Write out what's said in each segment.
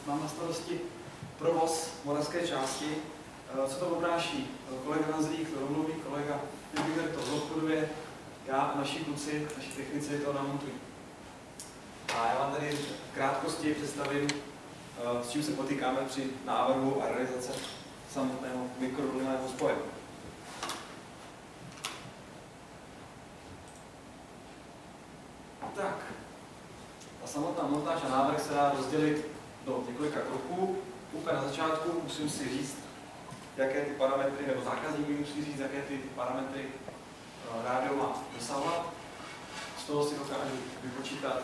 mám na starosti provoz moravské části. Co to obnáší? Kolega Hanzlík to domluví, kolega Nebiger to obchoduje, já a naši kluci, naši technici to namontují. A já vám tady v krátkosti představím, s čím se potýkáme při návrhu a realizace samotného mikrovlnného spoje. Tak, ta samotná montáž a návrh se dá rozdělit do několika kroků. Úplně na začátku musím si říct, jaké ty parametry, nebo zákazník mi musí říct, jaké ty parametry rádio má dosahovat. Z toho si dokážu vypočítat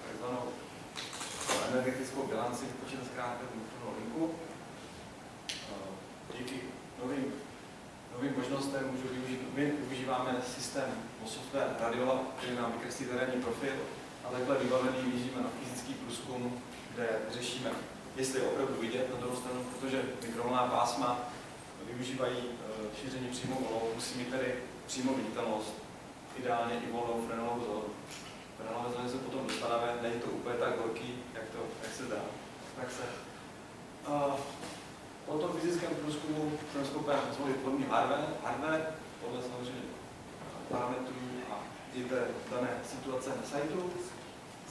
takzvanou energetickou bilanci, vypočítat zkrátka tu linku. Díky novým možnostem můžu využít, my využíváme systém software Radiolab, který nám vykreslí terénní profil a takhle vybavený využijeme na fyzický průzkum, kde řešíme, jestli je opravdu vidět na druhou stranu, protože mikrovlnná pásma využívají šíření přímo volnou, musí mít tedy přímo viditelnost, ideálně i volnou frenelovou zónu. Frenelové zóny se potom dostaneme, není to úplně tak horký, jak se dá v praxe. Po tom fyzickém průzkumu jsem schopen zvolit vhodný hardware, podle samozřejmě parametrů a i té dané situace na sajtu,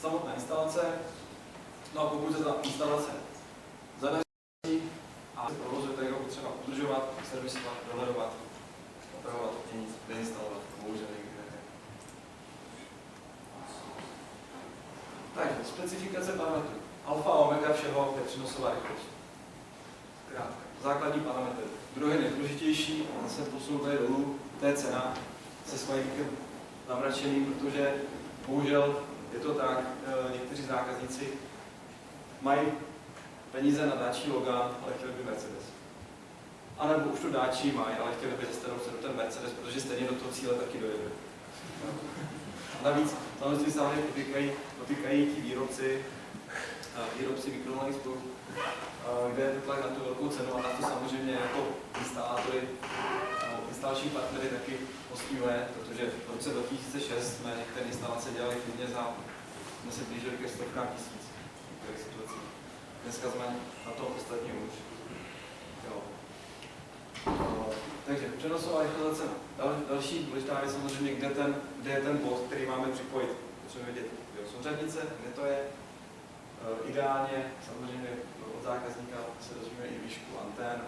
samotná instalace. No a pokud se ta instalace zadaří a se provozuje, tak ho potřeba udržovat, servisovat, dohledovat, opravovat, měnit, deinstalovat, bohužel někdy ne. Takže specifikace parametrů. Alfa a omega všeho je přenosová rychlost. Krátka. Základní parametr. Druhý nejdůležitější, a se posunu tady dolů, to je cena se svajníkem namračeným, protože bohužel je to tak, někteří zákazníci mají peníze na dáčí Logan, ale chtěli by Mercedes. A nebo už to dáčí mají, ale chtěli by zastanou se do ten Mercedes, protože stejně do toho cíle taky dojede. A navíc samozřejmě se hlavně potýkají ti výrobci mikrovlnných spojů, kde je tlak na tu velkou cenu a na to samozřejmě jako instalátory, instalační partnery taky postihuje, protože v roce 2006 jsme některé instalace dělali klidně jsme se blížili ke stovkám tisíc v některých situacích. Dneska jsme na tom ostatní už. Jo. Takže přenosová rychlost cena. Další důležitá je samozřejmě, kde je ten bod, který máme připojit. Potřebujeme vědět, kde jsou řadnice, kde to je. Ideálně samozřejmě od zákazníka se dozvíme i výšku antén.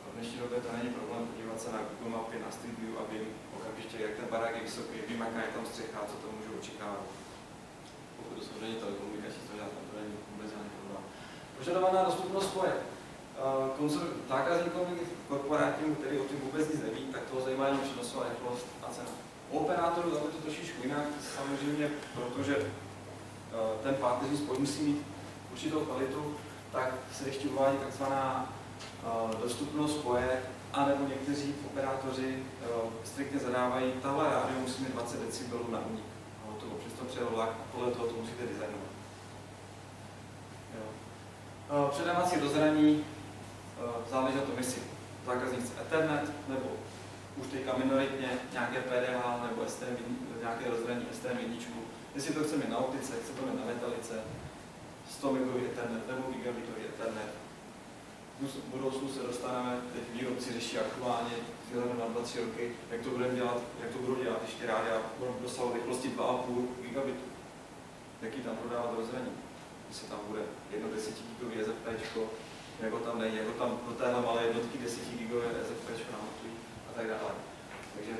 V dnešní době to není problém podívat se na Google mapy, na Street View a vím okamžitě, jak ten barák je vysoký, vím, jaká je tam střecha, co to můžu očekávat. Pokud to samozřejmě telekomunikační to dělá, to není vůbec žádný problém. Požadovaná dostupnost spoje. Zákazníkovi korporátnímu, který o tím vůbec nic neví, tak toho zajímá jenom přenosová rychlost a cena. U operátorů tam je to trošičku jinak, samozřejmě, protože ten páteřní spoj musí mít určitou kvalitu, tak se ještě uvádí takzvaná dostupnost spoje, anebo někteří operátoři striktně zadávají, tahle rádio musí mít 20 decibelů na únik. Přesto přijel vlak a podle toho to musíte designovat. Předávací rozhraní záleží na tom, jestli zákazník chce Ethernet, nebo už teďka minoritně nějaké PDH nebo nějaké rozhraní STM1. Jestli to chceme na optice, chce to mít na metalice, 100 megový Ethernet nebo gigabitový Ethernet. V budoucnu se dostaneme, teď výrobci řeší aktuálně výhledem na 2-3 roky, jak to budou dělat ještě rádia, budou dosahovat rychlosti 2,5 gigabitu. Jaký tam prodávat rozhraní? Jestli tam bude 1 10 gigový EZP, jako tam nejde, jako tam do téhle malé jednotky 10 gigové EZP namontují a tak dále. Takže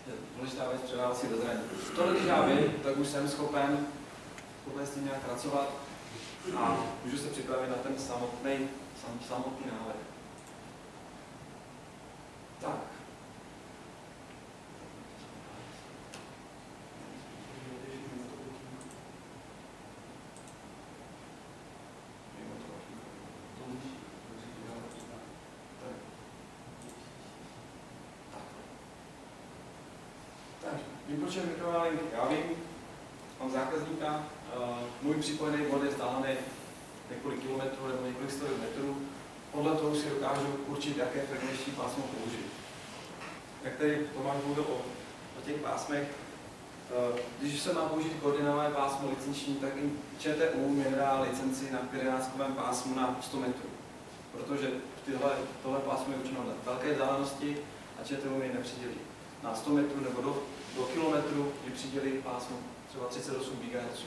je důležitá věc předávací rozhraní. Tohle, když já vím, tak už jsem schopen s tím nějak pracovat a můžu se připravit na ten samotný návrh. Tak. Výpočet mikrovlnné linky. Já vím, mám zákazníka, můj připojený bod je vzdálený několik kilometrů nebo několik stovek metrů. Podle toho si dokážu určit, jaké frekvenční pásmo použít. Jak tady Tomáš mluvil o těch pásmech, Když se má použít koordinované pásmo licenční, tak i ČTU mi dá licenci na pirenáckovém pásmu na 100 metrů. Protože tohle pásmo je určeno na velké vzdálenosti a ČTU mi nepřidělí. Na 100 metrů nebo do kilometru mi přidělí pásmo třeba 38 GHz.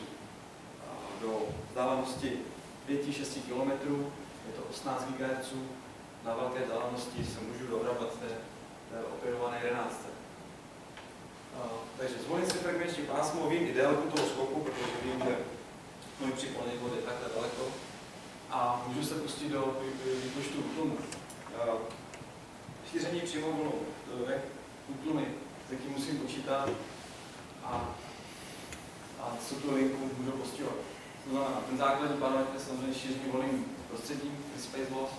Do vzdálenosti 5-6 km je to 18 GHz. Na velké vzdálenosti se můžu dohrabat té operované 11. Takže zvolím si frekvenční pásmo, vím i délku toho skoku, protože vím, že můj připolný bod je takhle daleko. A můžu se pustit do výpočtu útlumu. Šíření přímou vlnou, útlumy, s jakým musím počítat a co tu linku můžu postihovat. To znamená, ten základní parametr je samozřejmě šíření volným prostředím, space loss,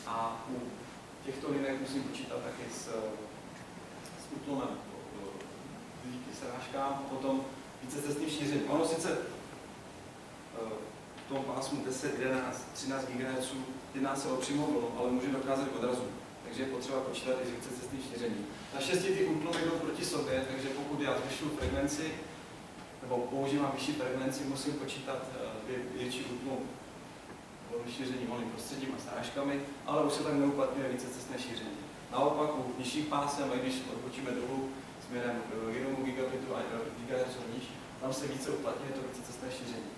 a u těchto linek musím počítat taky s útlumem díky srážkám a potom vícecestným šířením. Ono sice v tom pásmu 10, 11, 13 GHz jedná se o přímou vlnu, ale může docházet k odrazu. Takže je potřeba počítat i s vícecestným šířením. Naštěstí ty útlumy jdou proti sobě, takže pokud já zvyšuju frekvenci, nebo používám vyšší frekvenci, musím počítat větší útlum šíření volným prostředím a srážkami, ale už se tak neuplatňuje vícecestné šíření. Naopak u nižších pásem, a když odbočíme dolů směrem k 1 gigabitu a gigahertz níž, tam se více uplatňuje to vícecestné šíření.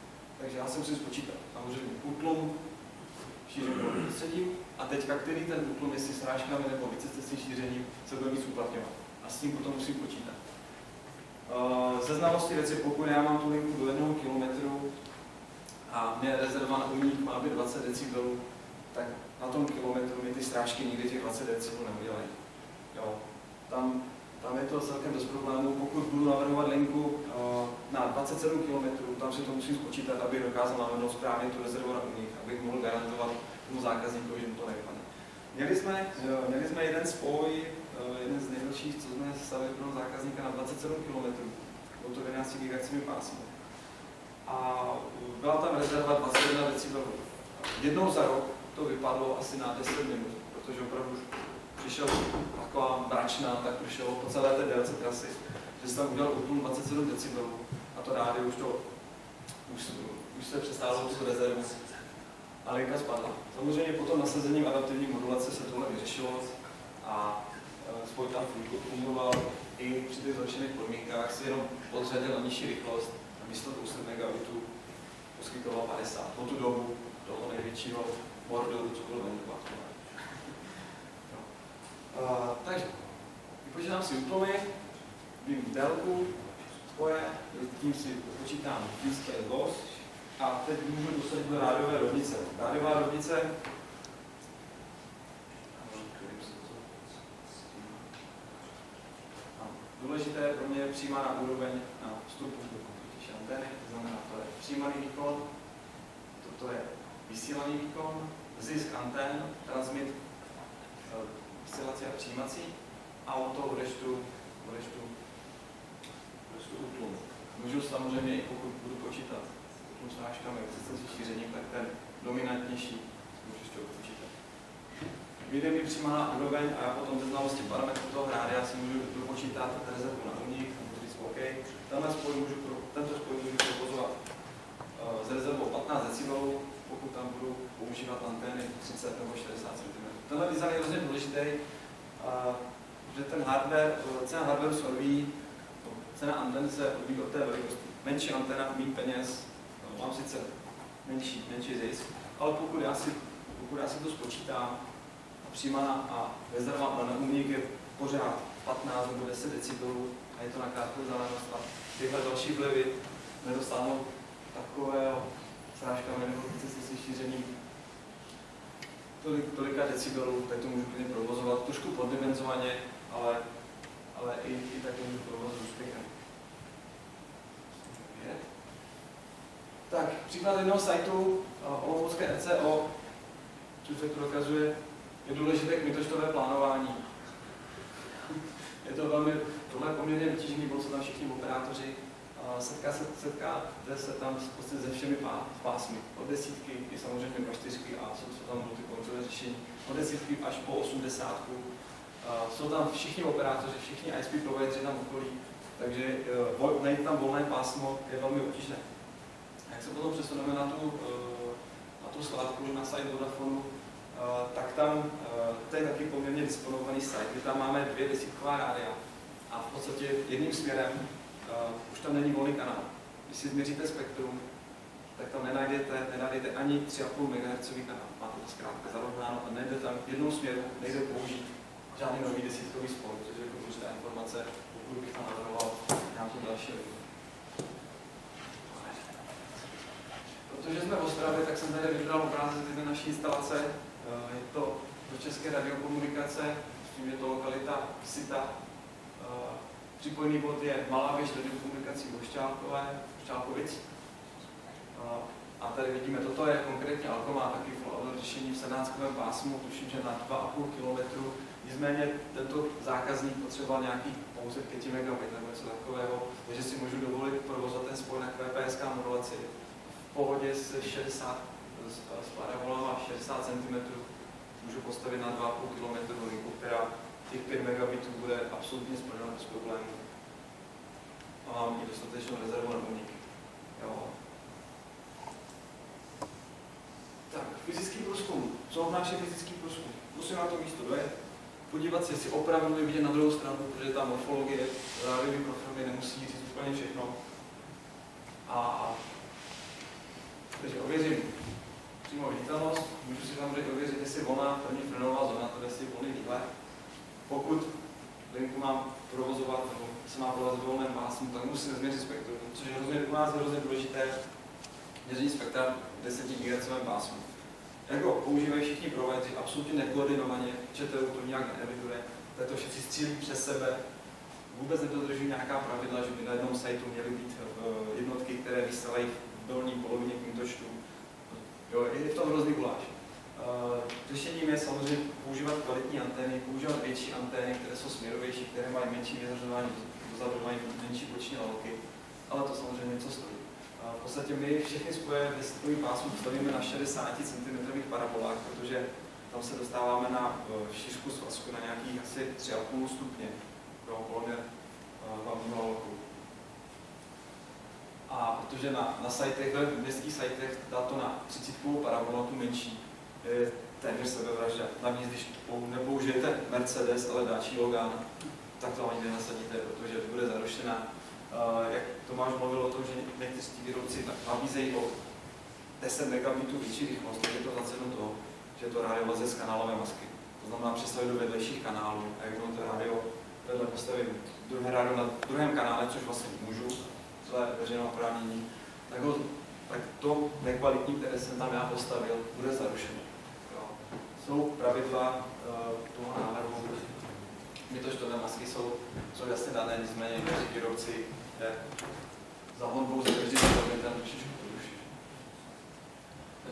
Takže já si musím spočítat samozřejmě útlum šíření volným prostředím a teďka, který ten útlum, jestli srážkami nebo vícecestným šířením, se bude víc uplatňovat. A s tím potom musím počítat. Ze znalosti věci, pokud já mám tu linku do 1 kilometru a mě rezerva na únik má být 20 decibelů, tak na tom kilometru mi ty srážky nikdy těch 20 decibelů neudělají. Jo. Tam je to celkem dost problémů. Pokud budu navrhovat linku na 27 km, tam si to musím spočítat, abych dokázal navrhnout správně tu rezervu na únik, abych mohl garantovat tomu zákazníkovi, že mu to nevypadne. Měli jsme jeden spoj, jeden z nejdelších, co jsme stavili pro zákazníka na 27 km, bylo to 11 GHz pásmo. A byla tam rezerva 21 decibelů. Jednou za rok to vypadlo asi na 10 minut, protože opravdu přišel taková mračna, tak přišel po celé té délce trasy, že se tam udělal útlum 27 decibelů a to rádio už se přestálo tu rezervu a linka spadla. Samozřejmě potom nasazením adaptivní modulace se tohle vyřešilo a spoj tam fungoval i při těch zlepšených podmínkách, si jenom podřadil na nižší rychlost a místo 200 megabitů poskytoval 50. Po tu dobu toho největšího bordu, co bylo vendovat. Takže vypočítám si útlumy, vím délku spoje, tím si počítám blízké loss a teď můžu dosadit do rádiové rovnice. Rádiová rovnice důležité pro mě je přijímaná úroveň na vstupu do komputější antény, to znamená, to je přijímaný výkon, toto je vysílaný výkon, zisk antén, transmit, vysílací a přijímací a o to odečtu útlum. Můžu samozřejmě, i pokud budu počítat útlum srážkami, existenci šířením, tak ten dominantnější můžu ještě počítat. Vyjde mi přijímaná úroveň a já potom ze znalosti parametrů toho rádia si můžu dopočítat rezervu na únik, můžu říct OK. Tento spoj můžu provozovat s rezervou 15 decibelů, pokud tam budu používat antény 30 nebo 40 cm. Tenhle design je hrozně důležitý, že ten hardware, cena hardwareu se odvíjí, cena antén se odvíjí od té velikosti. Menší anténa, méně peněz, mám sice menší zisk, ale pokud já si to spočítám, přijímaná a rezerva na únik je pořád 15 nebo 10 decibelů a je to na krátkou vzdálenost a tyhle další vlivy nedostanou takového srážkami nebo více šířením tolika decibelů, tak to můžu klidně provozovat trošku poddimenzovaně, ale i tak to můžu provozovat s úspěchem. Tak, příklad jednoho sajtu olomoucké RCO, což se to dokazuje, je důležité kmitočtové plánování. Je to tohle je poměrně vytížený bod, co tam všichni operátoři setkáte se tam prostě se všemi pásmy. Od desítky i samozřejmě do 4 a jsou tam multipointové řešení. Od desítky až po 80. Jsou tam všichni operátoři, všichni ISP provideri tam okolí Takže najít tam volné pásmo je velmi obtížné. Jak se potom přesuneme na tu skládku, na site Vodafonu, tak tam to je taky poměrně disponovaný site. My tam máme 2 desítková rádia a v podstatě jedním směrem už tam není volný kanál. Když si změříte spektrum, tak tam nenajdete ani 3,5 MHz kanál. Máte to zkrátka zarovnáno a nejde tam v jednom směru, nejde použít žádný nový desítkový spoj, což je důležitá informace, pokud bych tam navrhoval nějakou další linku. Protože jsme v Ostravě, tak jsem tady vybral obrázek z naší instalace. Je to do české radiokomunikace, myslím, je to lokalita Sita. Připojený bod je Malá věž radiokomunikací Šťálkovic. A tady vidíme, toto je konkrétně Alko, má taky full řešení v sedánském pásmu, tuším, že na 2,5 km. Nicméně tento zákazník potřeboval nějaký pouze 5 MB nebo něco takového, takže si můžu dovolit provozovat ten spoj na QPSK modulaci v pohodě s 60 s parabolama 60 cm. Můžu postavit na 2,5 km linku, která těch 5 MB bude absolutně splněna bez problémů. A mám i dostatečnou rezervu na únik. Tak, fyzický průzkum. Co obnáší fyzický průzkum? Musím na to místo dojet, podívat se, jestli opravdu je vidět na druhou stranu, protože ta morfologie, rádiový profil nemusí říct úplně všechno. Takže ověřím přímo viditelnost, můžu si samozřejmě ověřit, jestli volná první frenová zóna, to je volný výhled. Pokud linku mám provozovat, nebo se má provozovat volném pásmu, tak musím změřit spektrum, což je u nás hrozně důležité, měření spektra 10 GHz pásmu. Jako používají všichni provideri absolutně nekoordinovaně, ČTU to nějak neeviduje, to všichni střílí přes sebe, vůbec nedodržují nějaká pravidla, že by na jednom sajtu měly být jednotky, které vysílají v dolní polovině kmitočtu. Jo, je to hrozný guláš. Řešením je samozřejmě používat kvalitní antény, používat větší antény, které jsou směrovější, které mají menší vyzařování dozadu, mají menší boční lalky, ale to samozřejmě něco stojí. V podstatě my všechny spoje desítkový pásmu stavíme na 60 cm parabolách, protože tam se dostáváme na šířku svazku na nějakých asi 3,5 stupně pro poloměr hlavního lalku. A protože na sajtech, v městských sajtech dá to na 30 parabolu, tu menší, je téměř sebevražda. Navíc, když nepoužijete Mercedes, ale dáčí Logan, tak to ani nenasadíte, protože bude zarušená. Jak Tomáš mluvil o tom, že někteří výrobci nabízejí o 10 megabitů větší rychlost, tak je to za cenu toho, že je to rádio z kanálové masky. To znamená přestavit do vedlejších kanálů a jak to rádio vedle postavím druhé rádio na druhém kanále, což vlastně můžu, to je veřejnoprávnění, tak to nekvalitní, které jsem tam já postavil, bude zarušeno. Jo. Jsou pravidla toho návrhu, kmitočtové masky jsou jasně dané, nicméně někteří výrobci za honbou zdrží, aby ten trošičku poruší.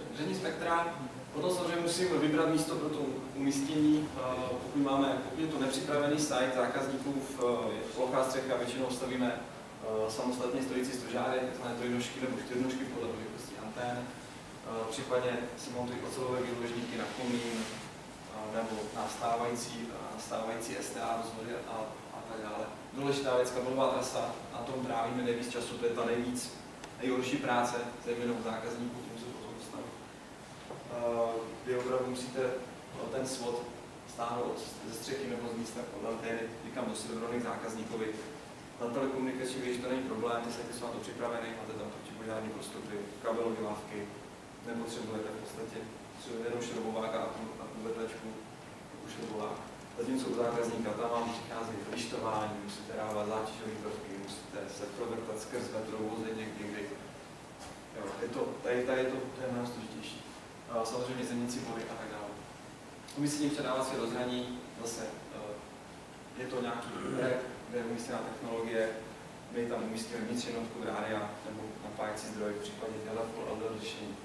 Měření spektra, potom samozřejmě musím vybrat místo pro to umístění. Pokud je to nepřipravený site zákazníků v plochá střecha, většinou stavíme samostatně stojící stožáry, takzvané trojnožky nebo čtyřnožky podle velikosti antén. Případně si montují ocelové výložníky na komín nebo na stávající STA rozvody a tak dále. Důležitá věc, kabelová trasa, na tom trávíme nejvíc času, to je ta nejhorší práce, zejména u zákazníků, tím se potom dostanu. Vy opravdu musíte ten svod stáhnout ze střechy nebo z místa pod antény, říkám do silverových zákazníkovi. Na telekomunikační věž to není problém, ty sajty jsou na to připraveny, máte tam protipožární prostupy, kabelové lávky, nepotřebujete v podstatě jenom šrobovák a tu vedlečku, šrobovák. Zatímco u zákazníka tam vám přichází lištování, musíte dávat zátěžový prvky, musíte se provrtat skrz vetrovou zeď někdy. Jo, tady je to mnohem složitější. Samozřejmě zemníci vody a tak dále. Umístění předávací rozhraní, zase je to nějaký rep, kde je umístěná technologie, my tam umístíme vnitř jednotku rádia nebo napájecí zdroj, v případě telefon a řešení.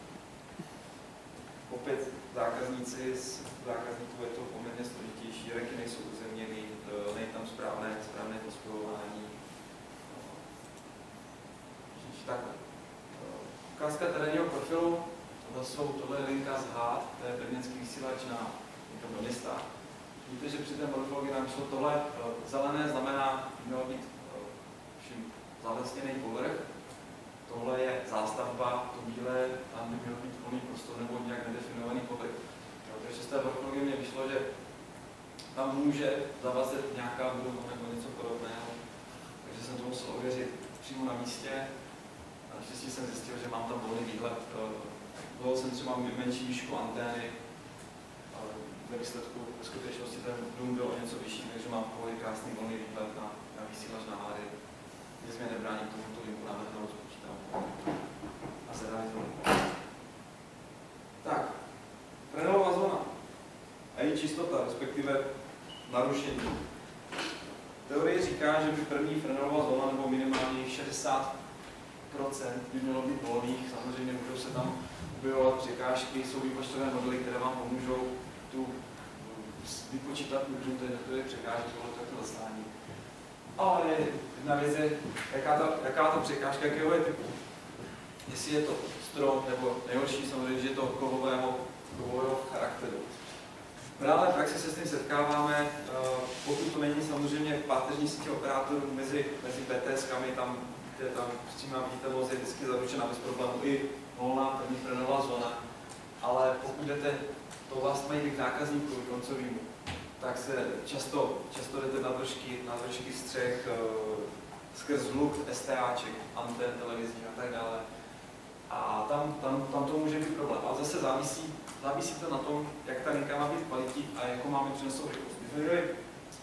Opět zákazníků je to poměrně složitější, reky nejsou uzemněny, není tam správné pospojování. Takhle. Ukázka terénního profilu, tohle je linka z HAT, to je brněnský vysílač někam do města. Víte, že při té morfologii nám šlo tohle zelené znamená, mělo být zalesněný povrch, tohle je zástavba, to bílé, tam by měl být volný prostor nebo nějak nedefinovaný povrch. Takže z té morfologie mě vyšlo, že tam může zavazet nějaká budova nebo něco podobného, takže jsem to musel ověřit přímo na místě. Naštěstí jsem zjistil, že mám tam volný výhled. Volil jsem třeba menší výšku antény, ale ve výsledku ve skutečnosti ten dům byl o něco vyšší, takže mám pohodě krásný volný výhled na vysílač nálady. Nic mě nebrání k tomuto linku navrhnout, spočítám a zrealizovat. Tak, Frenelová zóna a její čistota, respektive narušení. Teorie říká, že by první Frenelová zóna nebo minimálně 60% by mělo být volných. Samozřejmě můžou se tam objevovat překážky, jsou výpočtové modely, které vám pomůžou tu vypočítat, to je překážky, tohle takto zastání. Ale jedna věc je, jaká ta překážka, jakého je typu. Jestli je to strom, nebo nejhorší samozřejmě, že je to kovového charakteru. V reálné praxi se s tím setkáváme, pokud to není samozřejmě páteřní sítě operátorů mezi PTS-kami, tam, kde tam přímá viditelnost je vždycky zaručena bez problémů, i volná první Frenelová zóna. Ale pokud jdete to vlastní k zákazníku koncovým, tak se často jdete na držky střech, skrz hluk STAček, antén, televizní a tak dále. A tam to může být problém. Ale zase závisí to na tom, jak ta linka má být kvalitní a jakou máme přenosovou rychlost. My jsme měli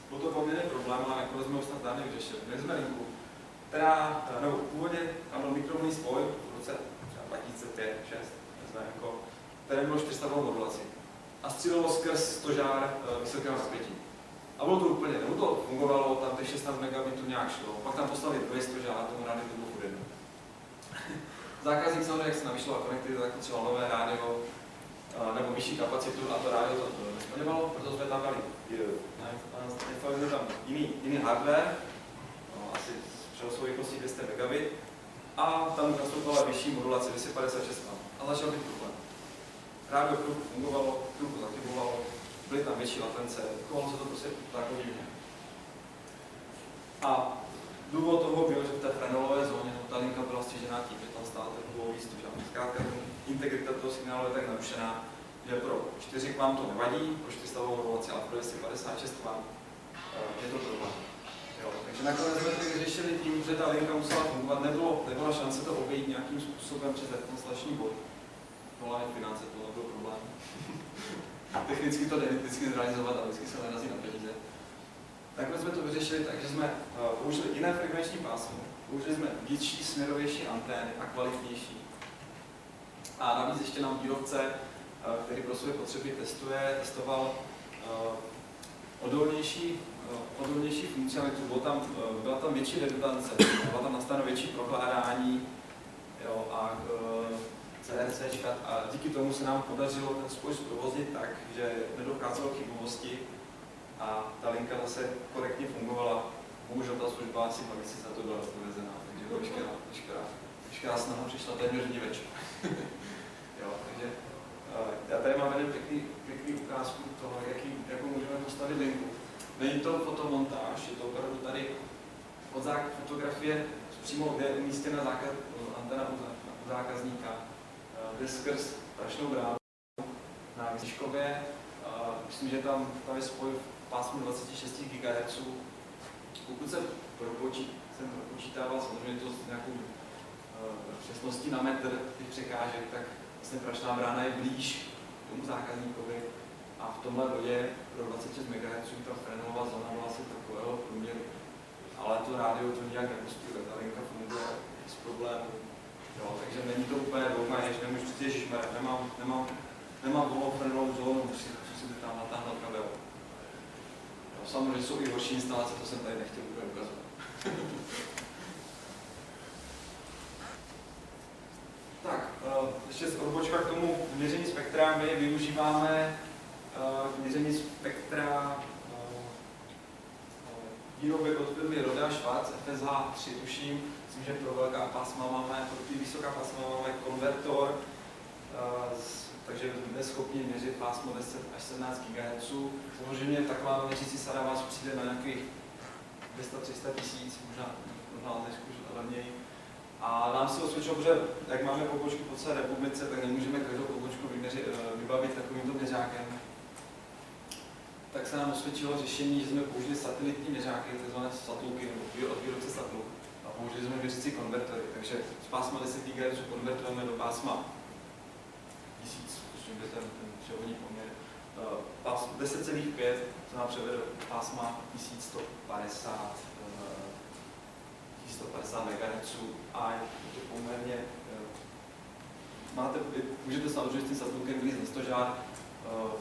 to poměrně problém, ale nakonec jsme ho snad dávně vyřešili. Měli jsme linku, která, nebo původně tam byl mikrovlnný spoj v roce 2005-2006, které bylo 400 V modulaci. A střílelo skrz stožár vysokého napětí. A bylo to úplně, nebo to fungovalo, tam těch 16 megabitů nějak šlo. Pak tam postavili druhý stožár a tomu rádiu to bylo furt jedno. Zákazník samozřejmě, jak se navyšloval konektivita, tak třeba nové rádio nebo vyšší kapacitu a to rádio to nesplňovalo, proto jsme tam dali tam jiný hardware, asi s přenosovou rychlostí 200 megabit a tam nastupovala vyšší modulace 256 a začal být problém. Rádio chvilku fungovalo, chvilku zakyvovalo, byly tam větší latence, chovalo se to prostě tak divně. A důvod toho byl, že v té Frenelové zóně ta linka byla střižená tím, že tam stál ten dlouhý stožár. Zkrátka integrita toho signálu je tak narušená, že pro 4 kvam to nevadí, pro 400 V modulaci, ale pro 256 kvam je to problém. Takže nakonec jsme to vyřešili tím, že ta linka musela fungovat, nebyla šance to obejít nějakým způsobem přes translační bod. Volání finance, to nebyl problém. Technicky to jde vždycky zrealizovat a vždycky se narazí na peníze. Takhle jsme to vyřešili tak, že jsme použili jiné frekvenční pásmo, použili jsme větší, směrovější antény a kvalitnější. A navíc ještě nám výrobce, který pro své potřeby testoval odolnější funkcionalitu. Byla tam větší redundance, byla tam nastaveno větší prokládání a CRCčka a díky tomu se nám podařilo ten spoj zprovoznit tak, že nedocházelo k chybovosti a ta linka zase korektně fungovala. Bohužel ta služba asi pak si za to byla rozpovězená, takže veškerá snaha přišla téměř večer. Takže já tady mám jeden pěkný ukázku toho, jakou můžeme postavit linku. Není to fotomontáž, je to opravdu tady od fotografie přímo, kde je umístěna antena u zákazníka, jde skrz prašnou bránu na Výškově. Myslím, že tam je spoj v pásmu 26 GHz. Pokud jsem propočítával samozřejmě to s nějakou přesností na metr těch překážek, tak vlastně prašná brána je blíž k tomu zákazníkovi a v tomhle bodě pro 26 MHz ta Frenelová zóna byla asi takového průměru. Ale to rádio to nijak nepostihuje, ta linka funguje bez problémů. Takže není to úplně dogma, že nemůžu říct, ježišmer, nemám volnou Frenelovou zónu, musím si tam natáhnout kabel. Samozřejmě jsou i horší instalace, to jsem tady nechtěl úplně ukazovat. Tak, ještě odbočka k tomu měření spektra. My využíváme měření spektra výrobek od firmy Rohde & Schwarz, FSH3 tuším. Myslím, že pro velká pásma máme, pro ty vysoká pásma máme konvertor, takže jsme schopni měřit pásmo 10 až 17 GHz. Samozřejmě taková měřící sada vás přijde na nějakých 200-300 tisíc, možná na Altešku levněji. A nám se osvědčilo, protože jak máme pobočky po celé republice, tak nemůžeme každou pobočku vybavit takovýmto měřákem. Tak se nám osvědčilo řešení, že jsme použili satelitní měřáky, tzv. Satulky, nebo od výrobce Satul. A použili jsme měřící konvertory, takže z pásma 10 GHz konvertujeme do pásma 1000, což je ten převodní poměr. 10,5 to nám převede do pásma 1150 MHz a je to poměrně, můžete samozřejmě s tím satulkem vylít na stožár,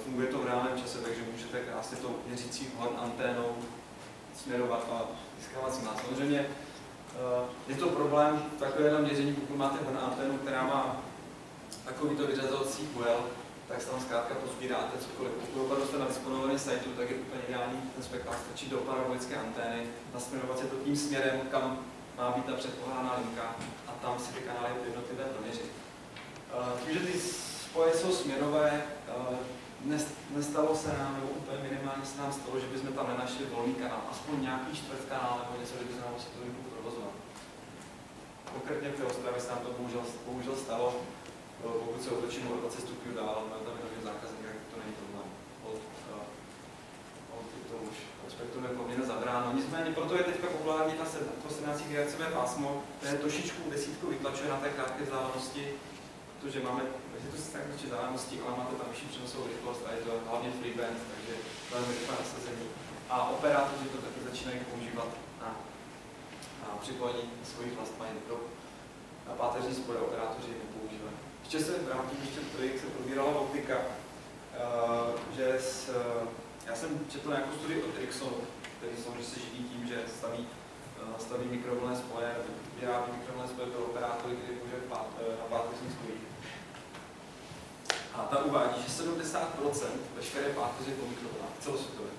funguje to v reálném čase, takže můžete krásně tou měřící anténou směrovat a získávat signál. Samozřejmě je to problém v takovém měření, pokud máte anténu, která má takovýto vyřazovací bujel, tak se tam zkrátka pozbíráte cokoliv. Pokud opravdu jste nadisponovaný sajtu, tak je úplně ideální ten spektrák strčit do parabolické antény, nasměrovat se to tím směrem, kam má být ta předpokládaná linka a tam si ty kanály jednotlivé proměřit. Tím, že ty spoje jsou směrové, nestalo se nám, nebo úplně minimálně se nám stalo, že bychom tam nenašli volný kanál, aspoň nějaký čtvrt kanál nebo něco, kdyby se nám musel tu linku provozovat. Konkrétně v té Ostravě se nám to bohužel stalo, pokud se otočíme o 20 stupňů dál, máme tam jenom zákazník, to není problém. To už respektujeme poměrně zabráno. Nicméně proto je teďka populární to 17 GHz pásmo, které trošičku desítku vytlačuje na té krátké vzdálenosti, protože máme, je to sice tak vzdálenosti, ale máte tam vyšší přenosovou rychlost a je to hlavně freeband, takže velmi rychlé nasazení. A operátoři to taky začínají používat na připojení svých vlastmají pro páteřní spoje, operátoři je nepoužívají. Ještě se vrátím, jak se probírala optika, že já jsem četl nějakou studii od Ericssonu, který samozřejmě se živí tím, že staví mikrovlnné spoje, vyrábí mikrovlnné spoje pro operátory, který použije na páteřních spojích. A ta uvádí, že 70% veškeré páteře po mikrovlnách celosvětově.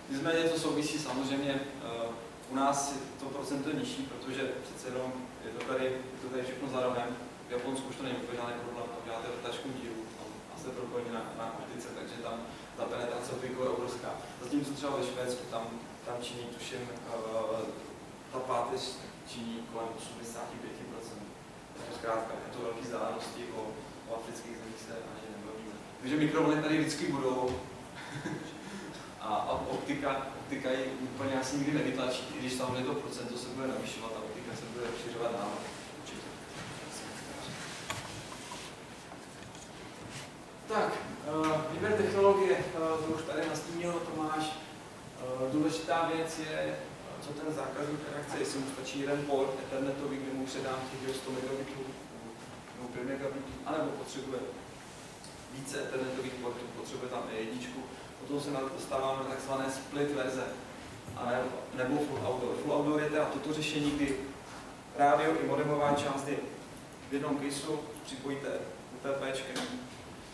Nicméně to souvisí samozřejmě, u nás to procento je nižší, protože přece jenom je to tady všechno za rohem. V Japonsku už to není úplně žádný problém, tam děláte vrtačkou díru a jste propojeni na optice, takže tam ta penetrace optikou je obrovská. Zatímco třeba ve Švédsku, tam činí, tuším, ta páteř činí kolem 85%. Takže zkrátka, je to velký vzdálenosti, o afrických zemích se ani nebavíme. Takže mikrovlny tady vždycky budou a optika ji úplně asi nikdy nevytlačí, i když samozřejmě to procento se bude navyšovat a optika se bude rozšiřovat dál. Tak, výběr technologie, to už tady nastínil Tomáš. Důležitá věc je, co ten zákazník chce, jestli mu stačí jeden port ethernetový, kde mu předám těch 100 megabitů nebo 5 megabitů, anebo potřebuje více ethernetových portů, potřebuje tam E1. Potom se dostáváme na takzvané split verze, nebo full outdoor. Full outdoor je teda toto řešení, kdy rádio i modemová část je v jednom caseu, připojíte UTPčkem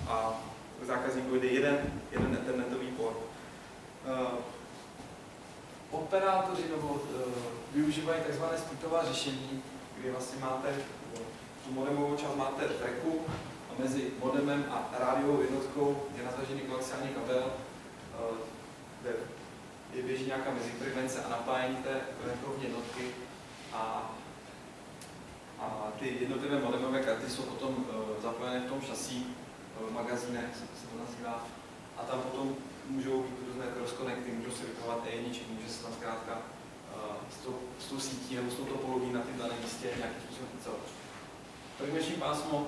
a k zákazníku jde jeden ethernetový port. Operátoři využívají tzv. splitová řešení, kdy vlastně máte tu modemovou část, máte tracku a mezi modemem a rádiovou jednotkou je natažený koaxiální kabel, kde je běží nějaká mezifrekvence a napájení té venkovní jednotky a ty jednotlivé modemové karty jsou potom zapojené v tom šasí, magazíne se to nazývá, a tam potom můžou být různé cross-connecty, můžou se vytahovat E1, může se tam zkrátka s tou sítí nebo s touto topologií na ty dané místě nějakým způsobem vycovat. Frekvenční pásmo,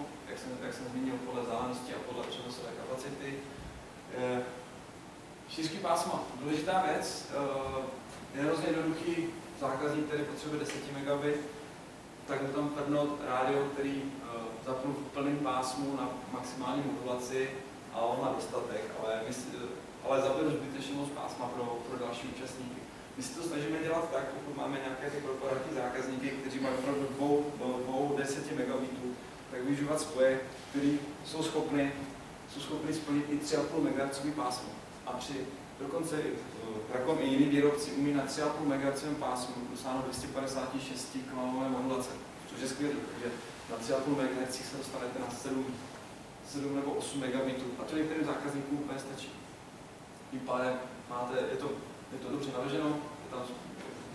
jak jsem zmínil, podle vzdálenosti a podle přenosové kapacity. Šířky pásma, důležitá věc, je hrozně jednoduchý zákazník, který potřebuje 10 megabit, tak mu tam pevnout rádio, který zapnu v plném pásmu na maximální modulaci a on má dostatek, ale zapnu zbytečně moc pásma pro další účastníky. My si to snažíme dělat tak, pokud máme nějaké ty korporátní zákazníky, kteří mají opravdu dvou 10 megabitů, tak využívat spoje, které jsou schopny splnit i 3,5 MHz pásmo. A dokonce Racom i jiní výrobci umí na 3,5 MHz pásmu dosáhnout 256 kanálové modulace, což je skvělé, protože na 3,5 MHz se dostanete na 7 nebo 8 megabitů a to některým zákazníkům úplně stačí. Tím pádem je to dobře navrženo, je tam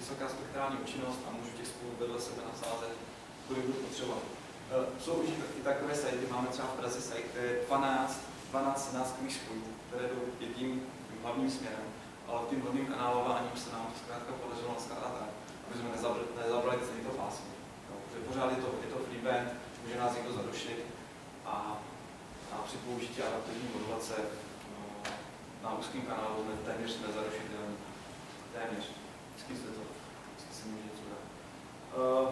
vysoká spektrální účinnost a můžu těch spojů vedle sebe nasázet, kolik budu potřebovat. Jsou už i takové sajty, máme třeba v Praze sajt, kde je 12 sednáctkových spojů, které jdou jedním hlavním směrem, ale tím hlavním kanálováním se nám to zkrátka podařilo naskládat tak, aby jsme nezabrali celý to pásmo. Protože pořád je to free band, může nás někdo zarušit a při použití adaptivní modulace na úzkém kanálu jsme téměř nezarušitelný. Téměř. Vždycky se může něco dát.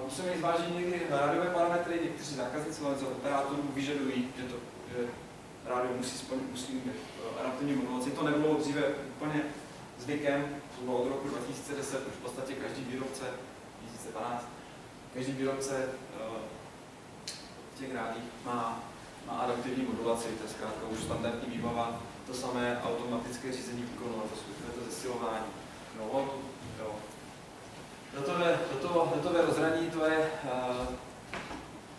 Musíme jít zvážit někdy rádiové parametry, někteří zákazníci z operátorů vyžadují, že rádio musí mít adaptivní modulaci. To nebylo dříve úplně zvykem, to bylo od roku 2010, už v podstatě každý výrobce, 2012, každý výrobce v těch rádích má adaptivní modulaci, to je zkrátka už standardní výbava, to samé automatické řízení výkonu, a to zesilování. No, jo. Datové rozhraní, to je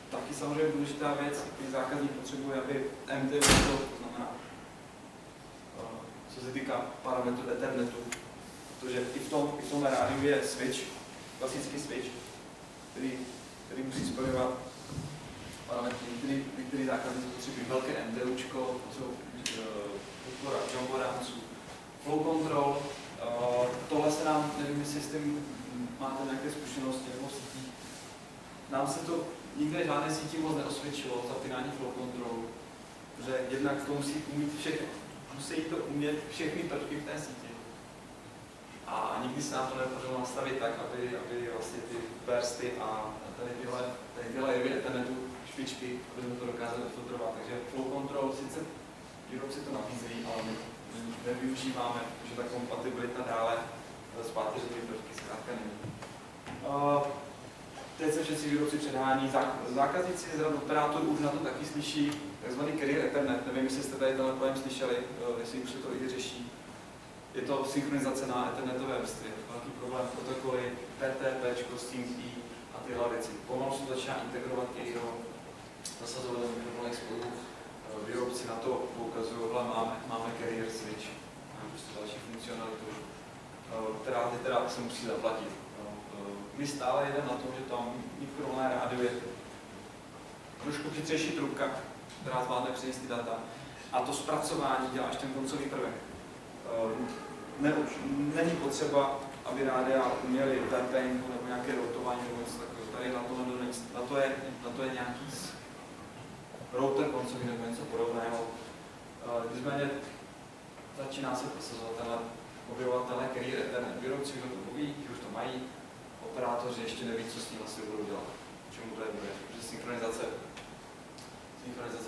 taky samozřejmě důležitá věc, když zákazník potřebuje, aby MTU, to znamená, co se týká parametru Ethernetu, protože i v tom rádiu je switch, klasický switch, který musí spojovat parametry, některý zákazník potřebují velké MTUčko, podpora jumbo rámců, flow control, tohle se nám, nevím, jestli s tím máte nějaké zkušenosti nebo sítí, nám se to nikde žádné sítí moc neosvědčilo, zapínání flow control, protože jednak to musí to umět všechny prvky v té síti. A nikdy se nám to nepodařilo nastavit tak, aby vlastně ty bursty a tyhle jevy Ethernetu, špičky, aby jsme to dokázali filtrovat. Takže flow control, sice výrobci to nabízejí, ale my nevyužíváme, že ta kompatibilita dále s páteřovými prvky zkrátka není. Teď se všetci výrobci předhání. Zákazníci z řad operátorů už na to taky slyší, takzvaný carrier Ethernet. Nevím, jestli jste tady tenhle pojem slyšeli, jestli už se to i řeší. Je to synchronizace na ethernetové vrstvě. Velký problém protokoly, PTP, SYNC-I a tyhle věci. Pomalu se začíná integrovat i do nasazování mikrovlnných spojů. Výrobci na to poukazují, že máme carrier switch, máme prostě další funkcionalitu, která teda se musí zaplatit. My stále jedeme na tom, že tam mikrovlnné rádio je trošku chytřejší trubka, která zvládne přinést ty data. A to zpracování dělá až ten koncový prvek. Není potřeba, aby rádia uměli VPN nebo nějaké routování nebo něco takového. Tady na to je nějaký router koncový nebo něco podobného. Nicméně začíná se prosazovat objevovat tenhle carrier Ethernet. Výrobci už to mluví, ti už to mají, operátoři ještě neví, co s tím asi budou dělat. Čemu to je bude. Protože synchronizace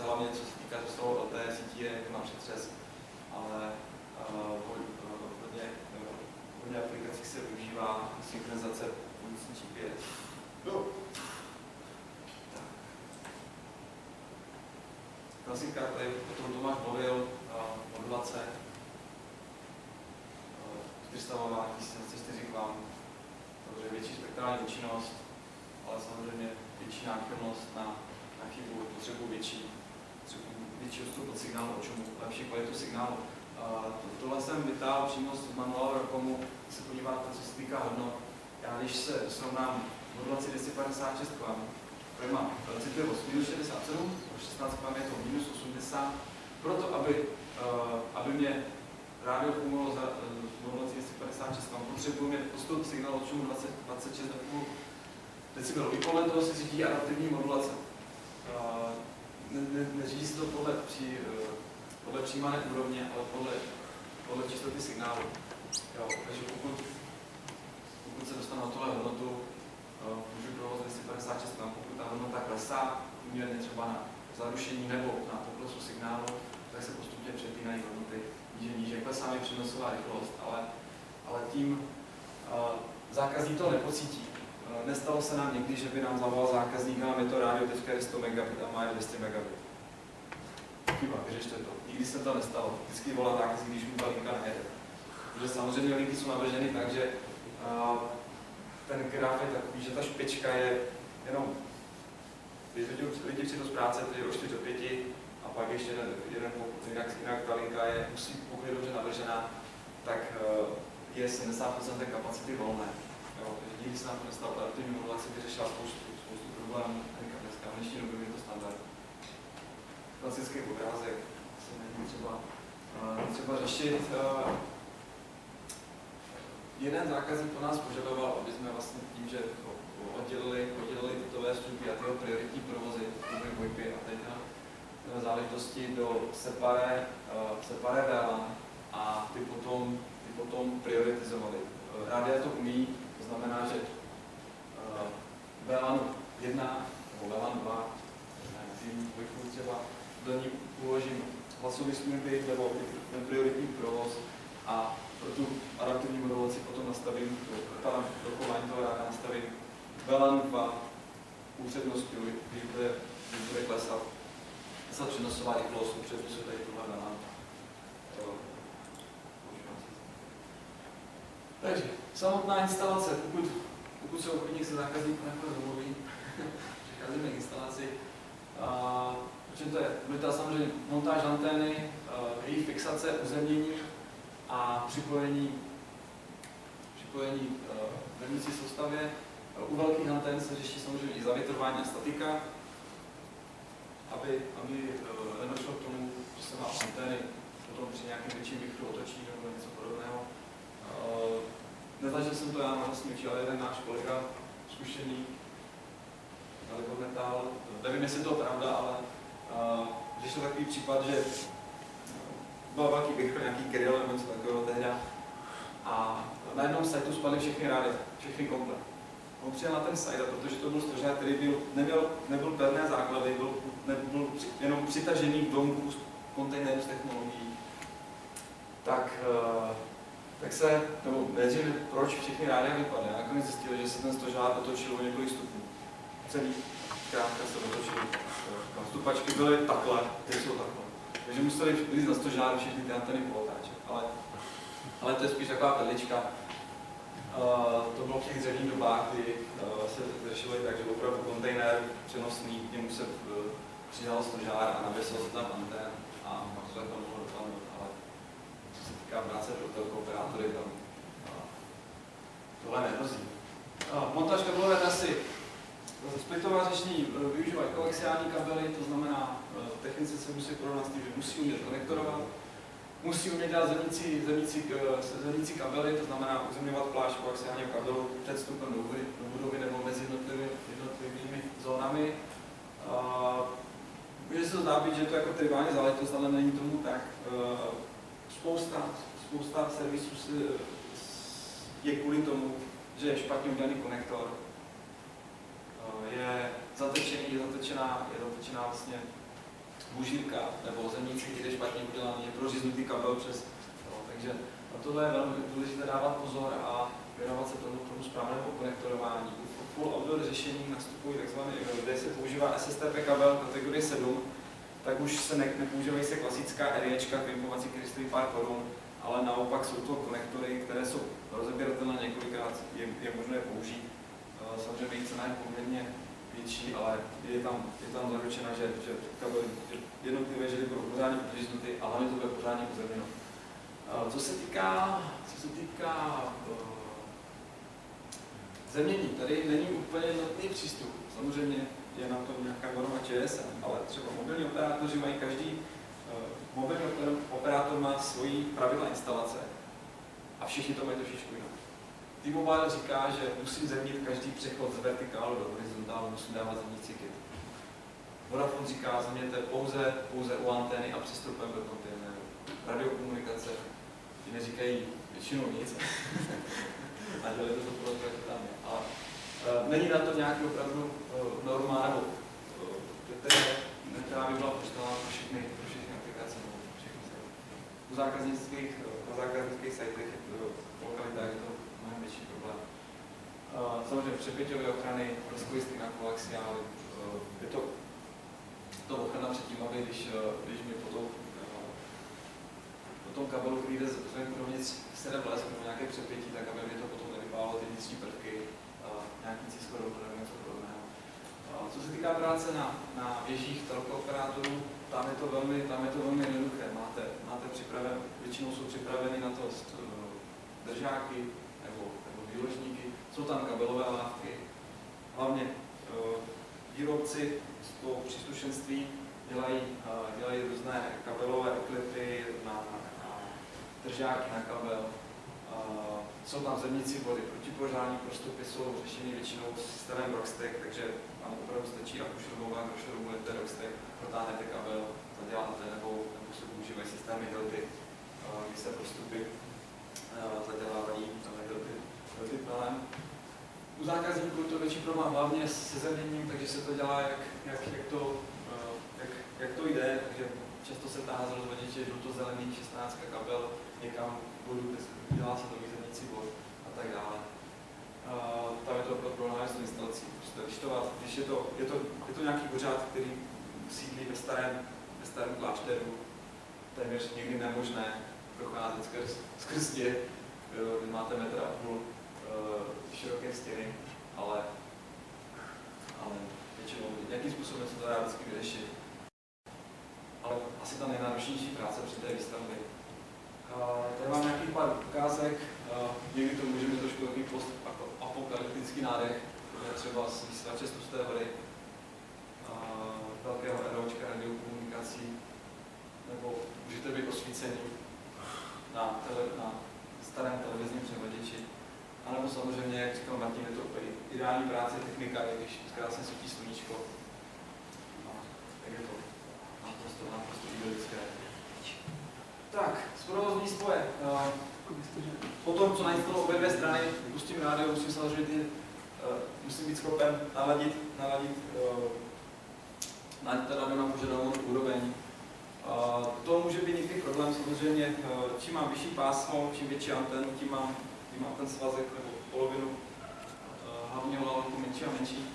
hlavně co se týká z toho LTE sítí je jako na přetřes, ale hodně aplikací se využívá synchronizace pomocí GPS. Klasika, tady o tom Tomáš mluvil, modulace, 400 W, 1024 klam, takže větší spektrální účinnost, ale samozřejmě větší náchylnost na chybu, potřebu větší vstup od signálu, o čemu lepší kvalitu signálu. Tohle jsem vytáhl přímo z manuálu Rocomu, se podíváte, co se týká hodnot. Já když se srovnám modulaci 256 klam, který má citlivost minus 67, 16 klam je to minus 80, proto aby mě rádio fungovalo za modulaci 256 klam, potřebuji mít postup signálu od čemu 26,5 decibelů. I podle toho se řídí adaptivní modulace. Neřídí se to podle přijímané úrovně, ale podle čistoty signálu. Takže pokud se dostanu na tuhle hodnotu, můžu provoz 256, pokud ta hodnota klesá, uměrně třeba na zarušení nebo na poklesu signálu, tak se postupně přepínají hodnoty níže. Klesá mi přenosová rychlost, ale tím zákazník to nepocítí. Nestalo se nám někdy, že by nám zavolal zákazník, máme to rádio, teďka je 100 megabit a má 200 megabit. Chyba, vyřešte to. Nikdy se to nestalo. Vždycky volá zákazník, když mu ta linka nejede. Protože samozřejmě linky jsou navrženy tak, že ten graf je takový, že ta špička je jenom, když lidi přijdou z práce, tedy o 4 do 5 a pak ještě jeden pokud jinak ta linka je, pokud je dobře navržená, tak je 70% kapacity volné. Jo. takže nikdy se nám to nestalo. Adaptivní modulace vyřešila spoustu problémů, dneska v dnešní době je to standard. Klasický obrázek se není třeba řešit. Jeden zákazník po nás požadoval, aby jsme vlastně tím, že oddělili bytové služby a tyho prioritní provozy, VoIPy a teď záležitosti do separé VLAN a ty potom prioritizovali. Rádia to umí, to znamená, že VLAN 1 nebo VLAN 2, VoIPu třeba, do ní uložím hlasové služby nebo ten prioritní provoz a pro tu adaptivní modulaci potom nastavím, pro chování toho ráda nastavím VLAN 2 upřednostňuji, když bude klesat přenosová rychlost, upřednostňuji tady tuhle VLAN. Takže samotná instalace, pokud se obchodník se zákazníkem nakonec domluví, přecházíme k instalaci. Čím to je? Bude to samozřejmě montáž antény, její fixace, uzemnění a připojení vevnitřní soustavě. U velkých antén se řeší samozřejmě i zavětrování a statika, aby nedošlo k tomu, že se má antény potom při nějakém větším vichru otočí nebo něco podobného. Nezažil jsem to já na vlastní oči, ale jeden náš kolega zkušený Dalibor Metal, nevím, jestli to je pravda, ale řešil takový případ, že byl velký vichr, nějaký Kirill nebo něco takového tehda a na jednom sajtu spadly všechny rádia, všechny komplet. On přijel na ten site, protože to byl stožár, který nebyl pevné základy, byl jenom přitažený k domku z kontejneru z technologií, tak nejdřív, proč všechny rádia vypadly. A nakonec zjistili, že se ten stožár otočil o několik stupňů. Celý krátka se otočil. Stupačky byly takhle, ty jsou takhle. Takže museli být na stožáru všechny ty anteny pootáčet. Ale to je spíš taková perlička. To bylo v těch dřevních dobách, kdy se řešilo tak, že opravdu kontejner přenosný, k němu se přidal stožár a navěsil se tam antén a pak to takhle mohlo dopadnout. Ale co se týká práce pro telkooperátory, tam tohle nehrozí. Montáž kabelové trasy. Splitová řešení využívají koaxiální kabely, to znamená, technici se musí porovnat s tím, že musí umět konektorovat, musí umět dát zemnící kabely, to znamená uzemňovat plášť koaxiálního kabelu před vstupem do budovy nebo mezi jednotlivými zónami. Může se to zdá být, že to je jako triviální záležitost, ale není tomu tak. Spousta servisů je kvůli tomu, že je špatně udělaný konektor, je zatečená vlastně bužírka nebo zemníci, který je špatně udělaný, je proříznutý kabel přes. Takže na tohle je velmi důležité dávat pozor a věnovat se tomu správnému konektorování. U full outdoor řešení nastupují takzvané, kde se používá SSTP kabel kategorie 7, tak už se nepoužívají se klasická RIčka, vyjmovací, který stojí pár korun, ale naopak jsou to konektory, které jsou rozebíratelné několikrát, je možné použít. Samozřejmě jejich cena je poměrně větší, ale je tam zaručena, že jednotlivé žily budou pořádně podříznuty a hlavně to bude pořádně uzemněno. Co se týká zemění, tady není úplně jednotný přístup. Samozřejmě je na to nějaká norma ČSM, ale třeba mobilní operátoři mají mobilní operátor má svoji pravidla instalace a všichni to mají trošičku jinak. T-Mobile říká, že musím zemnit každý přechod z vertikálu do horizontálu, musím dávat zemnící kit. Vodafone říká, zeměte pouze u antény a přestupem do kontejneru. Radiokomunikace, ti neříkají většinou nic. A dělají to podle toho, jak tam je. Ale není na to nějaký opravdu norma, nebo která by byla postavená pro všechny aplikace. Na zákaznických sajtech, v lokalitách je to mnohem větší problém. Samozřejmě přepěťové ochrany, rozklisty na koaxiály. Je to ochrana před tím, aby když mi po tom kabelu, který jde dovnitř, se jde vlez nebo nějaké přepětí, tak aby mi to potom nevypálilo ty vnitřní prvky, nějaký cischodou nebo něco podobného. Co se týká práce na věžích telkooperátorů, tam je to velmi jednoduché. Máte většinou jsou připraveny na to držáky nebo výložníky s jsou tam kabelové lávky, hlavně výrobci z toho příslušenství dělají různé kabelové oklipy na držáky na kabel. Jsou tam zemnící vody, protipožární prostupy jsou řešeny většinou systémem Rockstack, takže vám opravdu stačí akušrubovat, rozšrubujete Rockstack, protáhnete kabel, zaděláte, nebo se používají systémy Hilti, kdy se prostupy zadělávají Hilti plnem. U zákazníků to větší problém hlavně s sezemněním, takže se to dělá, jak to jde, takže často se táhá z rozvoděče žluto-zelený 16 kabel někam vodu, dělá se to výzemnící vod a tak dále. Tam je to problém s instalací. Když je to nějaký pořád, který sídlí ve starém klášteru, téměř někdy nemožné procházet skrz tě, kdy máte 1,5 metra široké stěny, ale většinou nějakým způsobem se to dá vždycky vyřešit. Ale asi ta nejnáročnější práce při té výstavbě. Tady mám nějakých pár ukázek, někdy to může mít trošku takový post-apokalyptický nádech, třeba z vysílače z tusté vody, velkého ROčka, radiokomunikací, nebo můžete být osvícení na starém televizním převaděči. A nebo samozřejmě, jak říkal Martin, je to úplně ideální práce technika, když krásně svítí sluníčko. Tak je to naprosto idylické. Tak, z provozní spoje. Potom, co nainstalují obě dvě strany, pustím rádio, musím samozřejmě musím být schopen naladit radio na požadovanou úroveň. To může být někdy problém, samozřejmě, čím mám vyšší pásmo, čím větší antenu, tím mám ten svazek nebo polovinu hlavního lalku menší a menší.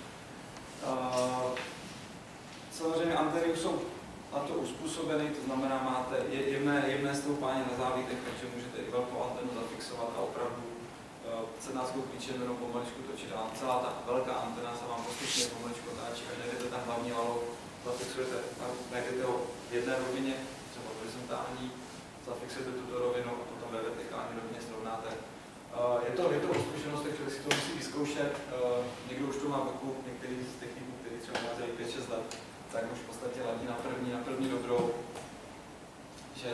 Samozřejmě anteny jsou na to uspůsobeny, to znamená, máte jemné stoupání na závitech, takže můžete i velkou antenu zafixovat a opravdu 17 klíčem jenom pomaličku točit a celá ta velká antena se vám postupně pomaličku otáčí, až najdete ten hlavní lalok, zafixujete, najdete ho v jedné rovině, třeba horizontální, zafixujete tuto rovinu a potom ve vertikální rovině srovnáte. Je to zkušenost, takže si to musí vyzkoušet. Někdo už to má v boku, některý z techniků, kteří třeba mají 5-6 let, tak už v podstatě ladí na první dobrou, že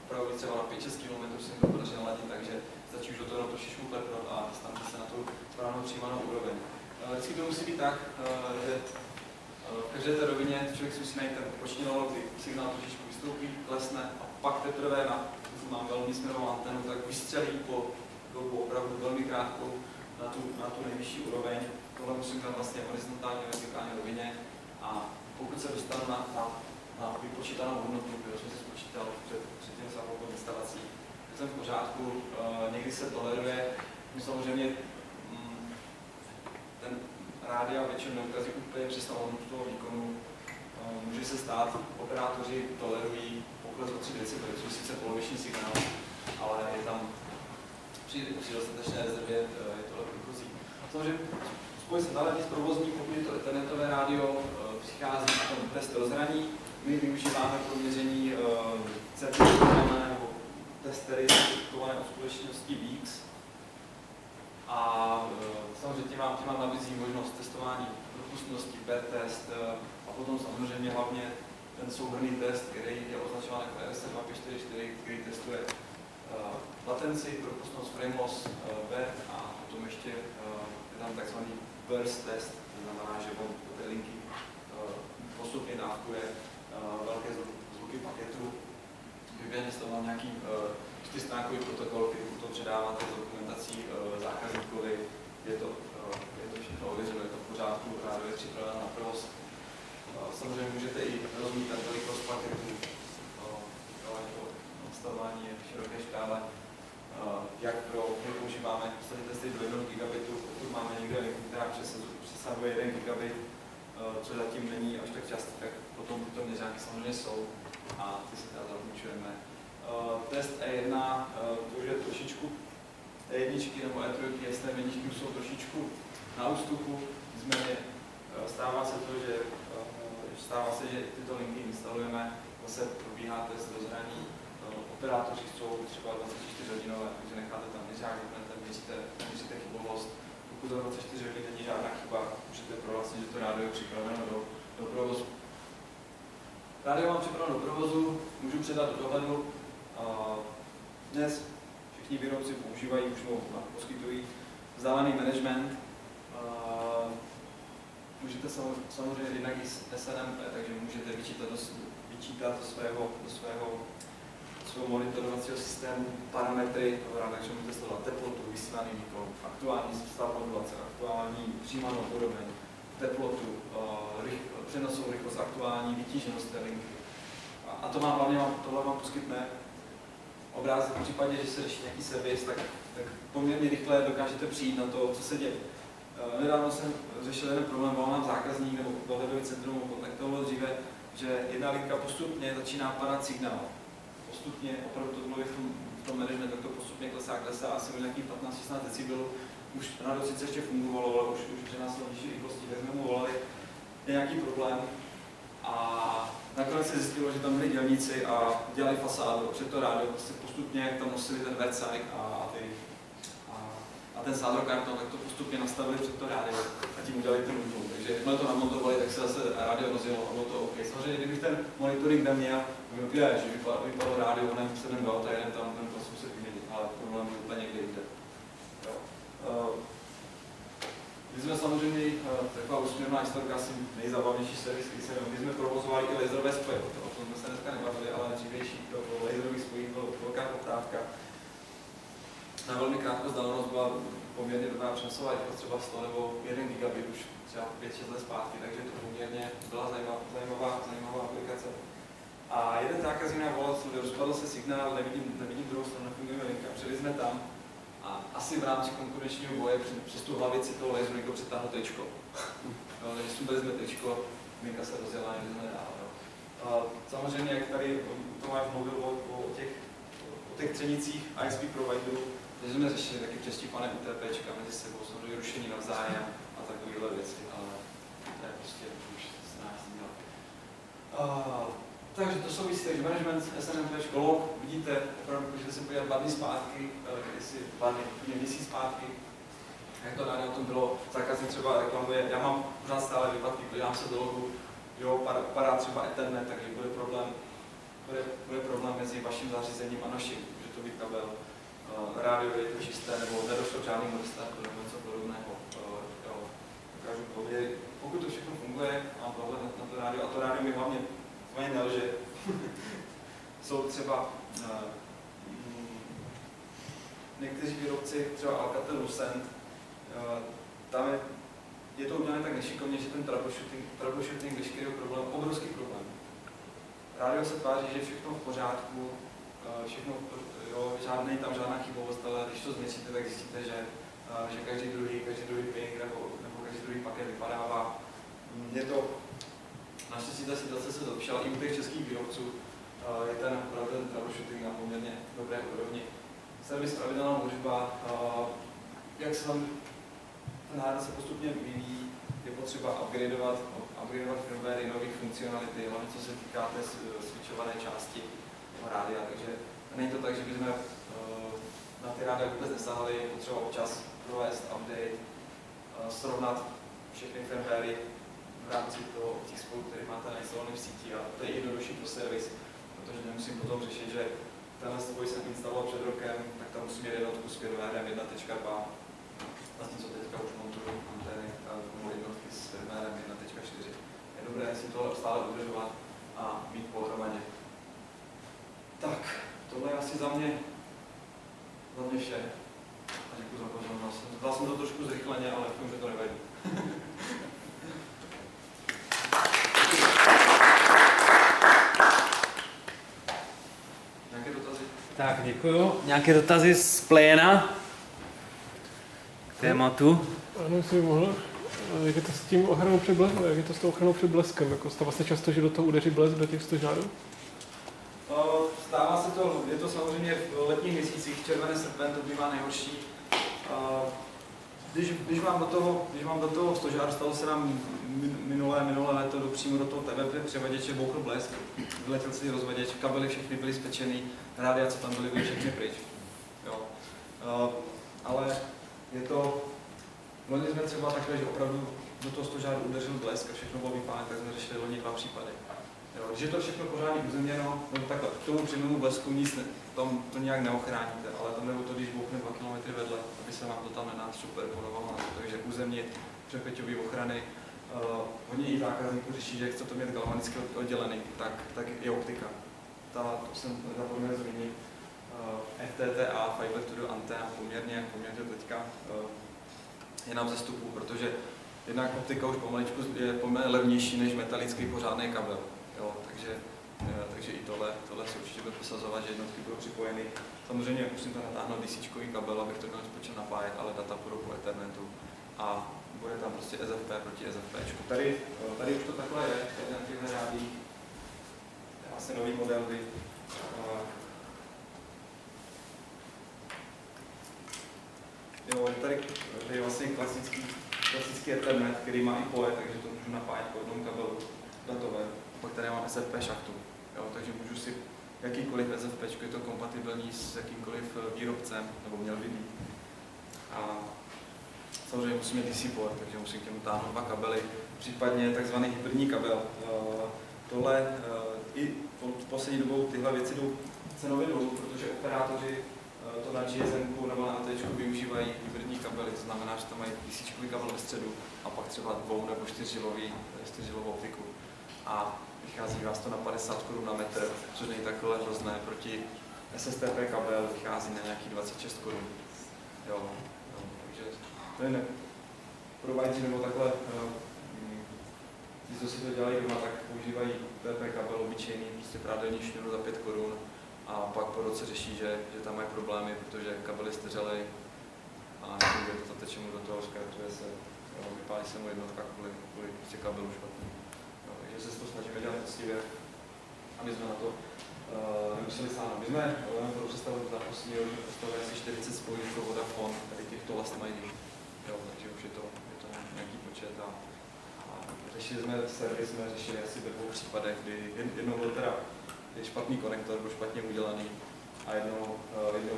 opravdu třeba na 5-6 km si to podaří naladit, takže stačí už do toho trošičku klepnout a dostanete se na tu správnou přijímanou úroveň. Vždycky to musí být tak, že v každé té rovině člověk si musí najít ten opoční lalok, kdy signál trošičku vystoupí, klesne a pak teprve mám velmi směrovou antenu, tak vystřelí po dobu opravdu velmi krátkou na tu nejvyšší úroveň. Tohle musím dát vlastně horizontální a vertikální rovině a pokud se dostanu na vypočítanou hodnotu, kterou jsem si spočítal před tím samou instalací, tak jsem v pořádku, někdy se toleruje, samozřejmě ten rádia většinou neukazí úplně přesnou hodnotu toho výkonu. Může se stát, operátoři tolerují pokles o 3 dB, což je sice poloviční signál, ale je tam při dostatečné rezervě je tohle průchozí. Samozřejmě spoj se dále z provozní, pokud je to internetové rádio, přichází ten test rozhraní. My využíváme pro měření certifikované nebo testery certifikované od společnosti VIX. A samozřejmě tím vám nabízí možnost testování propustnosti, per test a potom samozřejmě hlavně ten souhrnný test, který je označován jako RS2544, který testuje latenci, propustnost, frame loss, BERT a potom ještě je tam takzvaný burst test, to znamená, že on do té linky postupně dávkuje velké zvuky paketu. Vyběhne z toho nějaký 4stránkový protokol, který to předáváte s dokumentací zákazníkovi. Je to všechno ověřeno, je to v pořádku, rádio je připraveno na provoz. Samozřejmě můžete i rozmítat velikost paketu, nastavování je v široké škále. Jak používáme v podstatě testy do 1 gigabitu, pokud máme někde linku, která přesahuje 1 gigabit, což zatím není až tak často, tak potom tyto měřánky samozřejmě jsou a ty si teda zaručujeme. Test E1, to už je trošičku E1 nebo E3, jasné měníčky jsou trošičku na ústupu, nicméně stává se to, že tyto linky instalujeme, zase probíhá test rozhraní. Operátoři jsou třeba 24 hodinové, takže necháte tam měřák, měříte chybovost. Pokud pokud za 24 hodin není žádná chyba, můžete prohlásit, že to rádio je připraveno do provozu. Rádio mám připraveno do provozu, můžu předat do dohledu. Dnes všichni výrobci používají, už poskytují vzdálený management. Můžete samozřejmě jednak i s SNMP, takže můžete vyčítat do svého monitorovacího systému parametry, takže můžete sledovat teplotu, vysílaný výkon, aktuální stav modulace, aktuální přijímanou úroveň, teplotu, přenosovou rychlost, aktuální vytíženost té linky. A to tohle vám poskytne obrázek v případě, že se řeší nějaký servis, tak poměrně rychle dokážete přijít na to, co se děje. Nedávno jsem řešil jeden problém, volal nám zákazník nebo dohledový centrum kontaktovalo dříve, že jedna linka postupně začíná padat signál. Postupně, opravdu to mluví v tom managementu, to postupně klesá, asi o nějakých 15-16 decibelů. Už rádio sice ještě fungovalo, ale už při nás nižší rychlosti, tak jsme mu volali, je nějaký problém. A nakonec se zjistilo, že tam byli dělníci a dělali fasádu před to rádio, prostě postupně, jak tam nosili ten vercajk a ten sádrokarton, tak to postupně nastavili před to rádio a tím udělali ten útlum. Takže jakmile to namontovali, tak se zase rádio rozjelo a bylo to OK. Samozřejmě, kdybych ten monitoring neměl, že vypadlo rádio, onem se ten dal, tak jeden tam ten prostě se vyměnit, ale problém je úplně někde jinde. My jsme samozřejmě, taková úsměvná historka, asi nejzábavnější servis, my jsme provozovali i laserové spoje, o tom jsme se dneska nebavili, ale dřívější to laserových spojení byla velká poptávka. Na velmi krátkou vzdálenost byla poměrně dobrá přenosová rychlost, třeba 100 nebo 1 gigabit už třeba 5-6 let zpátky, takže to poměrně byla zajímavá aplikace. A jeden zákazník nám volal, rozpadl se signál, nevidím druhou stranu, nefunguje linka, přijeli jsme tam a asi v rámci konkurenčního boje přes tu hlavici toho laseru někdo přetáhl tričko. Takže jsme jsme tričko, linka se rozjela, nejdeme dál. Samozřejmě, jak tady Tomáš mluvil o těch třenicích ISP providerů, takže jsme řešili taky přeštípané UTPčka mezi sebou, samozřejmě rušení navzájem a takovéhle věci, ale to je prostě už se nás dělá. Takže to souvisí, takže management SNMP, log, vidíte, opravdu, můžete se podívat 2 dny zpátky, jestli 2 dny, měsíc zpátky, jak to ráno o tom bylo, zákazník třeba reklamuje, já mám pořád stále výpadky, podívám se do logu, jo, padá třeba Ethernet, takže bude problém mezi vaším zařízením a naším, že to být kabel, rádio je to čisté, nebo nedošlo k žádnému restartu nebo něco podobného. Dokážu povědět, pokud to všechno funguje, mám pohled na to rádio, a to rádio mi hlavně nelže. Jsou třeba někteří výrobci, třeba Alcatel Lucent, tam je to udělané tak nešikovně, že ten troubleshooting veškerý problém, obrovský problém. Rádio se tváří, že je všechno v pořádku, tam žádná chybovost, ale když to změříte, tak zjistíte, že každý druhý ping nebo každý druhý paket vypadává. Je to, naštěstí ta situace se zlepšila, i u těch českých výrobců je ten troubleshooting na poměrně dobré úrovni. Servis pravidelná služba, jak se tam ten hardware se postupně vyvíjí, je potřeba upgradeovat firmware, nových funkcionality, hlavně co se týká té switchované části rádia, takže není to tak, že bychom na ty rádia vůbec nesahali, je potřeba občas provést update, srovnat všechny firmwary v rámci těch spolů, které máte nainstalované v síti, a to je jednodušší pro servis, protože nemusím potom řešit, že tenhle spoj jsem instaloval před rokem, tak tam musím mít jednotku s firmwarem 1.2, vlastně co teďka už montuju antény jednotky s firmwarem 1.4. Je dobré si tohle stále udržovat a mít pohromadě. Tak, tohle je asi za mě vše. A děkuji za pozornost. Dal jsem to trošku zrychleně, ale vím, že to nevadí. Nějaké dotazy? Tak, děkuju. Nějaké dotazy z pléna k tématu? Ano, jestli mohl. Jak je to s tím ochranou před bleskem? Jak je to s tou ochranou před bleskem? Jako stává se často, že do toho udeří blesk do těch stožárů? Stává se to, je to samozřejmě v letních měsících, červené, srpen, to bývá nejhorší. Když mám do toho stožáru, stalo se nám minulé léto přímo do toho TV převaděče bouchl blesk, vyletěl si rozvaděč, kabely všechny byly spečený, rádia, co tam byly všechny pryč. Jo. Ale je to Loni jsme třeba takhle, že opravdu do toho stožáru udeřil blesk a všechno bylo vypálené, tak jsme řešili loni 2 případy. Jo, když je to všechno pořádně uzemněno, no takhle, k tomu přímému blesku nic to nějak neochráníte, ale tam nebo to, když bouchne 2 km vedle, aby se vám to tam nenásuperponovalo na to, takže uzemnit přepeťové ochrany. Hodně i zákazníků řeší, že chce to mít galvanicky oddělený, tak je optika. To jsem zapomněl zmínit. FTTA, Fiber to the Antenna, poměrně teďka je na vzestupu, protože jednak optika už pomaličku je poměrně levnější než metalický pořádný kabel. Jo, takže i tohle se určitě bude prosazovat, že jednotky budou připojeny. Samozřejmě musím to natáhnout DC-čkový kabel, abych to měl spočil napájet, ale data budou po Ethernetu a bude tam prostě SFP proti SFP. Tady už to takhle je, tady na těchto řádích. To je asi nový model, kdy jo, tady je vlastně klasický Ethernet, který má i PoE, takže to můžu napájet po jednom kabelu datové. Pak tady mám SFP šachtu, jo, takže můžu si jakýkoliv SFP, je to kompatibilní s jakýmkoliv výrobcem, nebo měl by být. A samozřejmě musím mít DC port, takže musím k němu táhnout 2 kabely, případně takzvaný hybridní kabel. Tohle i v poslední dobou tyhle věci jdou cenově dolů, protože operátoři to na GSM nebo na AT využívají hybridní kabely, to znamená, že tam mají DC kabel ve středu a pak třeba 2 nebo 4žilovou optiku. A vychází vás to na 50 Kč na metr, což není takhle hrozné, proti SSTP kabel vychází na nějakých 26 Kč. Jo, takže to je provider nebo takhle, když si to dělají doma, tak používají TP kabel obyčejný, prostě prádelní šňůru za 5 Kč a pak po roce řeší, že tam mají problémy, protože kabel je steřelej a nefunguje to, teče mu do toho, zkrátuje se, vypálí se mu jednotka kvůli prostě kabelu špatný. Takže se to snažíme dělat poctivě, aby jsme na to nemuseli sáhnout. My jsme pro představu za poslední rok postavili asi 40 spojů pro Vodafone, tady těchto last mají, takže už je to nějaký počet a řešili jsme servis, jsme řešili asi ve 2 případech, kdy jednou byl teda špatný konektor, byl špatně udělaný a jednou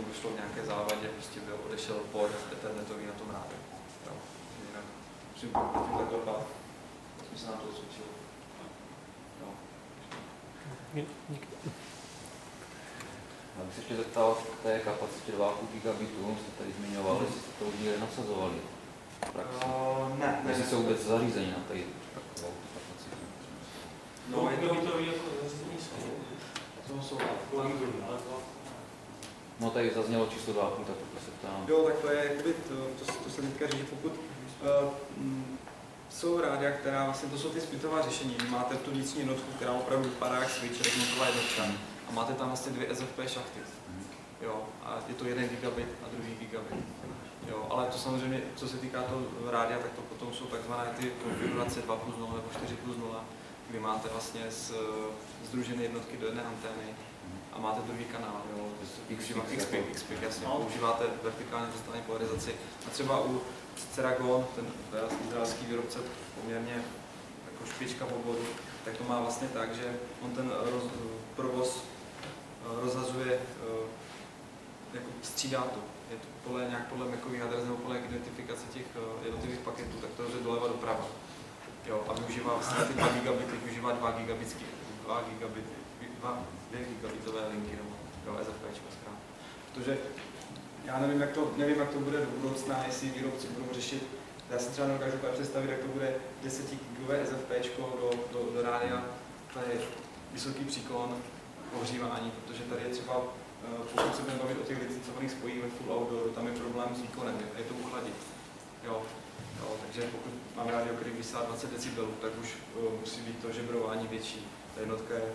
došlo k nějaké závadě, prostě byl odešel port ethernetový na tom rádiu. Jinak musím tím takhle pát, jsme se nám to osvědčilo. Já bych se ještě zeptal k té kapacitě 2,5 gigabitů, jste tady zmiňovali, jestli jste to už někde nasazovali. Ne. Jestli jsou vůbec zařízení na tady takovou kapacitu. No, je to jako zařízení jsou. Ale to... No tady zaznělo číslo 2,5, tak proto se ptám. Jo, tak to je, jakoby, to se teďka říct, pokud jsou rádia, která vlastně, to jsou ty splitová řešení. Vy máte tu vnitřní jednotku, která opravdu vypadá jak switch, regnetová jednotka. A máte tam vlastně 2 SFP šachty. Jo, a je to 1 gigabit a 2 gigabit. Jo, ale to samozřejmě, co se týká toho rádia, tak to potom jsou takzvané ty konfigurace 2+0 nebo 4+0, kdy máte vlastně sdružené jednotky do jedné antény a máte druhý kanál, jo, XPIC, jasně, používáte vertikálně zastavenou polarizaci. A třeba u Ceragon, ten izraelský výrobce poměrně jako špička v oboru, tak to má vlastně tak, že on ten provoz rozhazuje jako střídá to. Je to nějak podle MACových adres nebo podle identifikace těch jednotlivých paketů, tak to jde doleva doprava. Jo, a využívá vlastně ty 2 gigabity, využívá 2 gigabitové linky nebo SFPčko zkrátka. Protože já nevím, jak to bude do budoucna, jestli výrobci budou řešit. Já si třeba nedokážu představit, jak to bude 10 gigové SFPčko do rádia. To je vysoký příklon ohřívání, protože tady je třeba, pokud se budeme bavit o těch licencovaných spojích ve full outdooru, tam je problém s výkonem, je to uchladit. Jo, takže pokud mám rádio, který vysá 20 decibelů, tak už musí být to žebrování větší. Ta jednotka je,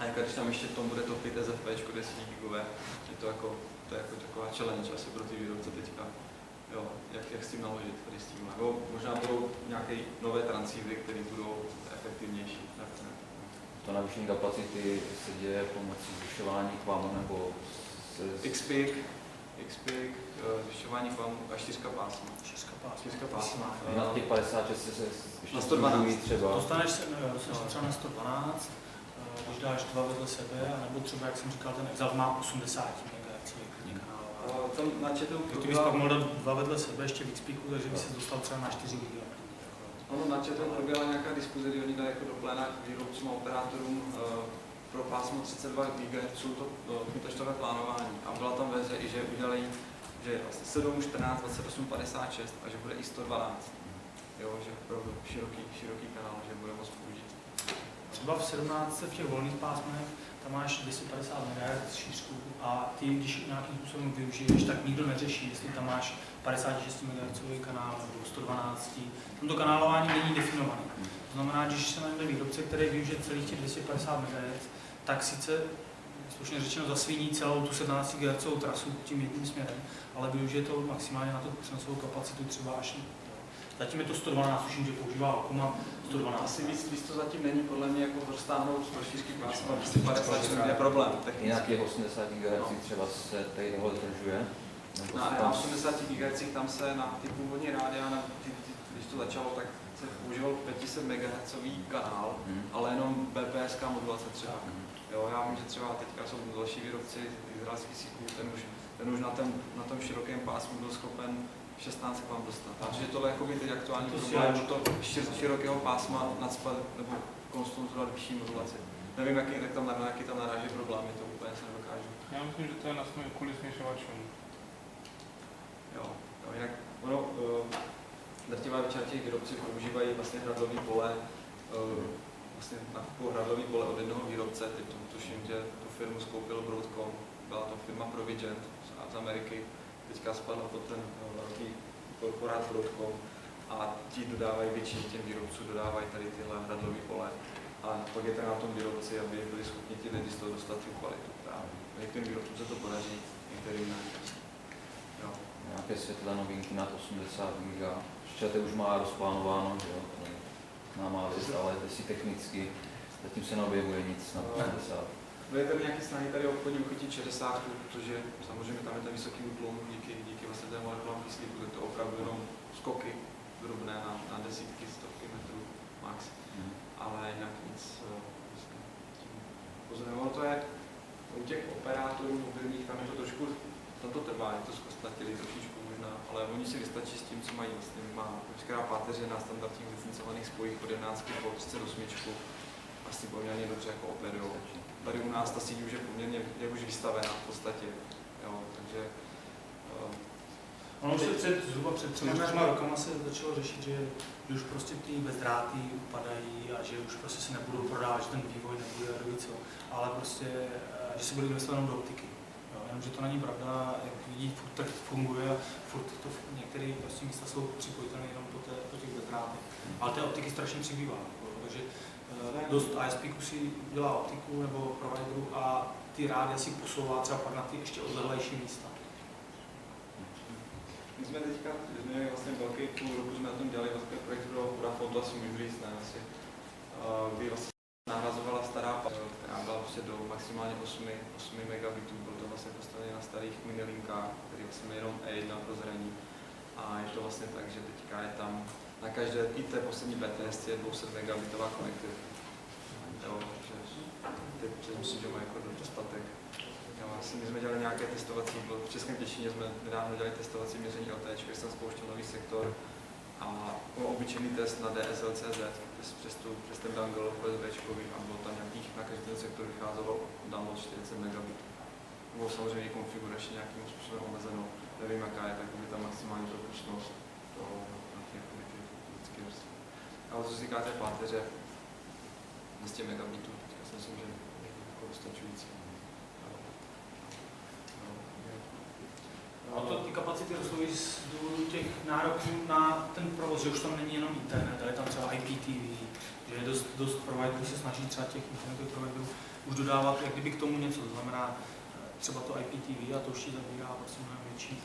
a když tam ještě v tom bude topit SFPčko 10 gigové, to je jako taková challenge asi pro ty výrobce teďka. Jo, jak s tím naložit tady s tím. Nebo možná budou nějaké nové transceivery, které budou efektivnější. To navýšení kapacity se děje pomocí zvyšování klamu nebo XPIC, zvyšování klamu a 4 pásma. 4 pásma. Na těch 56 se ještě na 112 třeba. Dostaneš se třeba na 112, když dáš 2 vedle sebe, nebo třeba, jak jsem říkal, ten Exalt má 80 MHz, klidně kanálová. Tam načetou Kdybys pak mohl dát dva vedle sebe, ještě víc píků, takže by se dostal třeba na 4 GB. Ono načetou proběhla nějaká diskuze, kdy oni dají jako do pléna výrobcům a operátorům pro pásmo 32 GHz to počítačové plánování. A byla tam verze i, že udělají, že je vlastně 7, 14, 28, 56 a že bude i 112. Jo, že opravdu široký kanál, že bude moc použít. Třeba v 17 v těch volných pásmech tam máš 250 MHz šířku a ty, když nějakým způsobem využiješ, tak nikdo neřeší, jestli tam máš 56 MHz kanál nebo 112. Tomto kanálování není definované. To znamená, když se najde výrobce, který využije celých těch 250 MHz, tak sice slušně řečeno zasvíní celou tu 17 GHz trasu tím jedním směrem, ale využije to maximálně na tu přenosovou kapacitu třeba až. Zatím je to 112, tuším, že používá Okuma 112. Asi víc to zatím není, podle mě jako dostáhnout z rozšířky pásma 250 je problém. Jinak je 80 GHz třeba se tady tohle držuje. Na 80 GHz tam se na ty původní rádia, když to začalo, tak se používal 500 MHz kanál, ale jenom BPSK modulace třeba. Jo, já vím, že třeba teďka jsou další výrobci izraelský SICU, ten už na tom širokém pásmu byl schopen 16 k vám dostat. Takže tohle je teď aktuální problém, to širokého pásma nadspat nebo konstruovat vyšší modulaci. Nevím, jaký tam naráží problémy, to úplně se nedokážu. Já myslím, že to je na svůj kvůli směšovačům. Jo, jinak drtivá většina těch výrobců používají vlastně hradlový pole, vlastně nakupují hradlový pole od jednoho výrobce, teď tuším, že tu firmu skoupil Broadcom, byla to firma Provigent z Ameriky, teďka spadla pod ten velký korporát Broadcom a ti dodávají většině těm výrobcům, dodávají tady tyhle hradlový pole a pak je to na tom výrobci, aby byli schopni ty lidi z toho dostat tu kvalitu. Některým výrobcům se to podaří, některým ne. Jo. Nějaké světlé novinky nad 80 GB. Ještě už má rozplánováno, že jo, na má list, ale si technicky zatím se neobjevuje nic na 80. Byly tady nějaké snahy tady obchodně uchytit 60, protože samozřejmě tam je ten vysoký útlum díky vlastně té molekulární kyslíku, tak to opravdu jenom skoky drobné na desítky, stovky metrů max. Ale jinak nic pozorného. To je u těch operátorů mobilních, tam je to trošku, tam to trvá, je to zkostnatělý trošičku možná, ale oni si vystačí s tím, co mají vlastně. Má veškerá páteře na standardních licencovaných spojích od 11 po 38 asi poměrně dobře jako operují. Tady u nás ta síť už je poměrně už vystavená v podstatě, jo, takže... Ono se zhruba před 3 rokama se začalo řešit, že už prostě ty bezdráty upadají a že už prostě se nebudou prodávat, že ten vývoj nebude co, ale prostě, že se bude investovat jenom do optiky. Jo, jenomže to není pravda, jak vidí, furt trh funguje a furt to některé prostě místa jsou připojitelné jenom po těch bezdrátech. Ale té optiky strašně přibývá, takže dost ISP si dělá optiku nebo provideru a ty rádia si posouvá třeba pak na ty ještě odlehlejší místa. My jsme teďka, vlastně velký půl roku jsme na tom dělali vlastně projekt pro Vodafone, asi můžu říct, ne asi, kdy vlastně nahrazovala stará paměť, která byla prostě do maximálně 8 megabitů, bylo to vlastně postavené na starých minilinkách, které vlastně jenom E1 pro zraní. A je to vlastně tak, že teďka je tam na každé, i té poslední BTS je 200 megabitová konektivita. Jo, teď myslím, že má jako dostatek. My jsme dělali nějaké testovací, v Českém Těšíně jsme nedávno dělali testovací měření LTE, kde jsem spouštěl nový sektor a obyčejný test na DSL.cz přes ten dongle USB a bylo tam nějakých, na každý ten sektor vycházelo download 40 megabitů. Bylo samozřejmě konfiguračně nějakým způsobem omezeno, nevím jaká je ta maximální propustnost toho na těch lidských vrství. Ale co se týká té páteře, 200 megabitů, já si myslím, že je jako dostačující. A to ty kapacity rostou z důvodu těch nároků na ten provoz, že už tam není jenom internet, ale je tam třeba IPTV, že je dost providerů se snaží třeba těch internetových providerů už dodávat jak kdyby k tomu něco, to znamená třeba to IPTV a to už ti zabírá prostě mnohem větší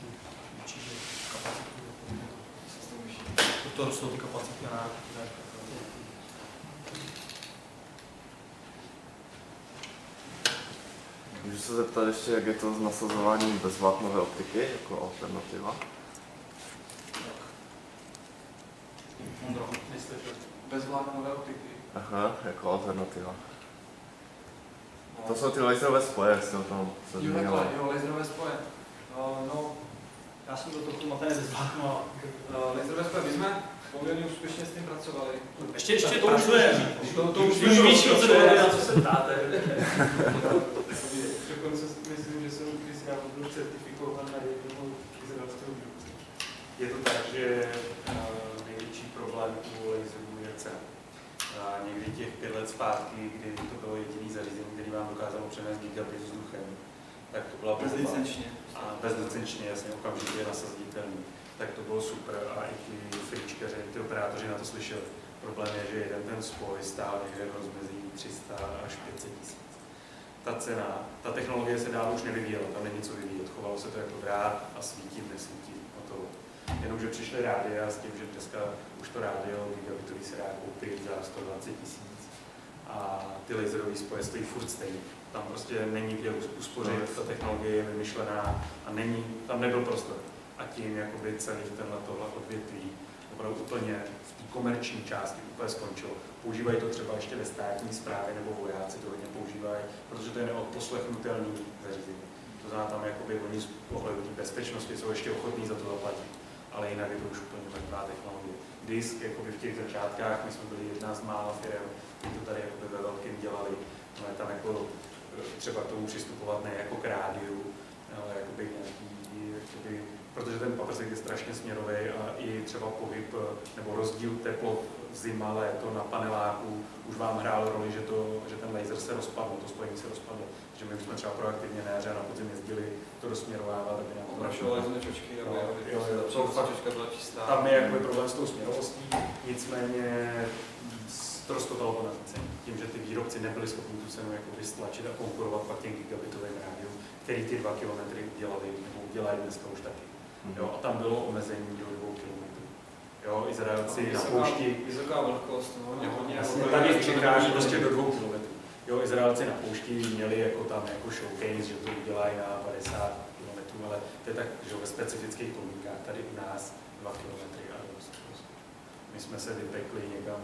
kapacitu. To rostou ty kapacity a nároky. Můžu se zeptat ještě, jak je to s nasazováním bezvlátnové optiky jako alternativa? Bezvlátnové optiky. Aha, jako alternativa. To jsou ty laserové spoje, jestli o tom se zmínila. Jo, laserové spoje. No, Já jsem do toho zmatený ze zvláknu a Laser SP, my jsme poměrně úspěšně s tím pracovali. ještě to už pracujeme. To už Už víš, o co jde, na co se ptáte. Dokonce myslím, že jsem kdysi dávno byl certifikován na jednoho izraelského výrobce. Je to tak, že největší problém u laserů je cena. Někdy těch 5 let zpátky, kdy to bylo jediné zařízení, které vám dokázalo přenést gigabit vzduchem, tak to byla bomba. Bezlicenčně. A bezlicenčně, jasně, okamžitě je nasaditelný. Tak to bylo super a i ty fričkaři, ty operátoři na to slyšeli. Problém je, že jeden ten spoj stál někde v rozmezí 300 až 500 tisíc. Ta cena, ta technologie se dál už nevyvíjela, tam není co vyvíjet, chovalo se to jako drát a svítit, nesvítit, hotovo. Jenomže přišly rádia s tím, že dneska už to rádio gigabitový se dá koupit za 120 tisíc a ty laserové spoje stojí furt stejně. Tam prostě není kde uspořit, ta technologie je vymyšlená a tam nebyl prostor. A tím jakoby celý tohle odvětví opravdu úplně v té komerční části úplně skončilo. Používají to třeba ještě ve státní správě nebo vojáci to hodně používají, protože to je neodposlechnutelný zařízení. To znamená, tam jakoby oni z pohledu bezpečnosti jsou ještě ochotní za to zaplatit, ale jinak je to už úplně mrtvá technologie. Disk jakoby v těch začátkách, my jsme byli jedna z mála firm, kteří to tady jakoby ve velkém dělali, no je tam jako třeba k tomu přistupovat ne jako k rádiu, ale jakoby nějaký, jakoby, protože ten paprsek je strašně směrový a i třeba pohyb nebo rozdíl teplot zima, léto na paneláku už vám hrál roli, že ten laser se rozpadl, to spojení se rozpadlo. Takže my jsme třeba proaktivně na jaře a na podzim jezdili to rozsměrovávat, aby nám Oprašovali jsme čočky, aby ta čočka byla čistá. tam je jakoby problém s tou směrovostí, nicméně ztroskotalo to na cenu. Tím, že ty výrobci nebyli schopni tu cenu jakoby stlačit a konkurovat pak těm gigabitovým rádiům, který ty 2 kilometry dělali, nebo dělají dneska už taky. Jo, a tam bylo omezení do 2 kilometrů. Jo, Izraelci na poušti. Vysoká vlhkost, no, hodně. Jasně, tady v Čechách prostě do 2 kilometrů. Jo, Izraelci na poušti měli jako tam jako showcase, že to udělají na 50 kilometrů, ale to je tak, že ve specifických podmínkách tady u nás 2 kilometry a dost. My jsme se vypekli někam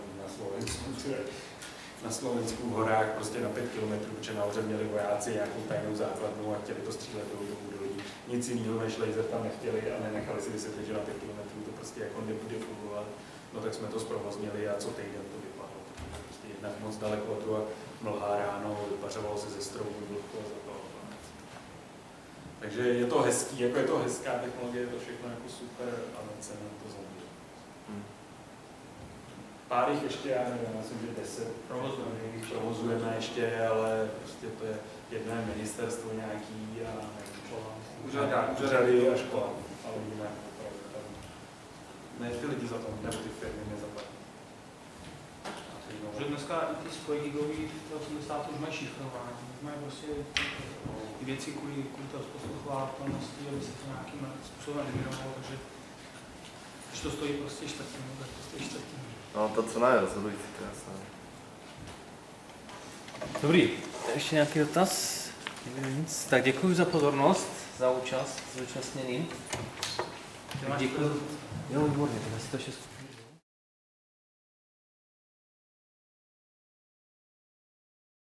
na Slovensku v horách prostě na 5 kilometrů, protože nahoře měli vojáci nějakou tajnou základnu a chtěli to střílet do lidí. Nic jiného než laser tam nechtěli a nenechali si vysvětlit, že na 5 kilometrů to prostě jako nebude fungovat. No tak jsme to zprovoznili a co týden to vypadlo. Prostě jednak moc daleko od druhé mlhá ráno, vypařovalo se ze stromů, vlhko a zapalo. Takže je to hezký, jako je to hezká technologie, je to všechno jako super, ale cena to zabije. Pár jich ještě, já nevím, myslím, že 10 provozujeme ještě, ale prostě to je jedno ministerstvo nějaký a úřady a škola. Ale jinak opravdu tam ne ty lidi za to, nebo ty firmy nezaplatí. Že dneska i ty spoje gigový v 80 už mají šifrování. Už mají prostě ty věci kvůli té posluchovatelnosti, aby se to nějakým způsobem eliminovalo, takže když to stojí prostě čtvrtinu, tak to stojí čtvrtinu. No, ta cena je rozhodující, to je jasné. Dobrý, ještě nějaký dotaz? Nikdy nic. Tak děkuji za pozornost, za účast, zúčastněným. Děkuji. Jo, výborně, tak asi to 6.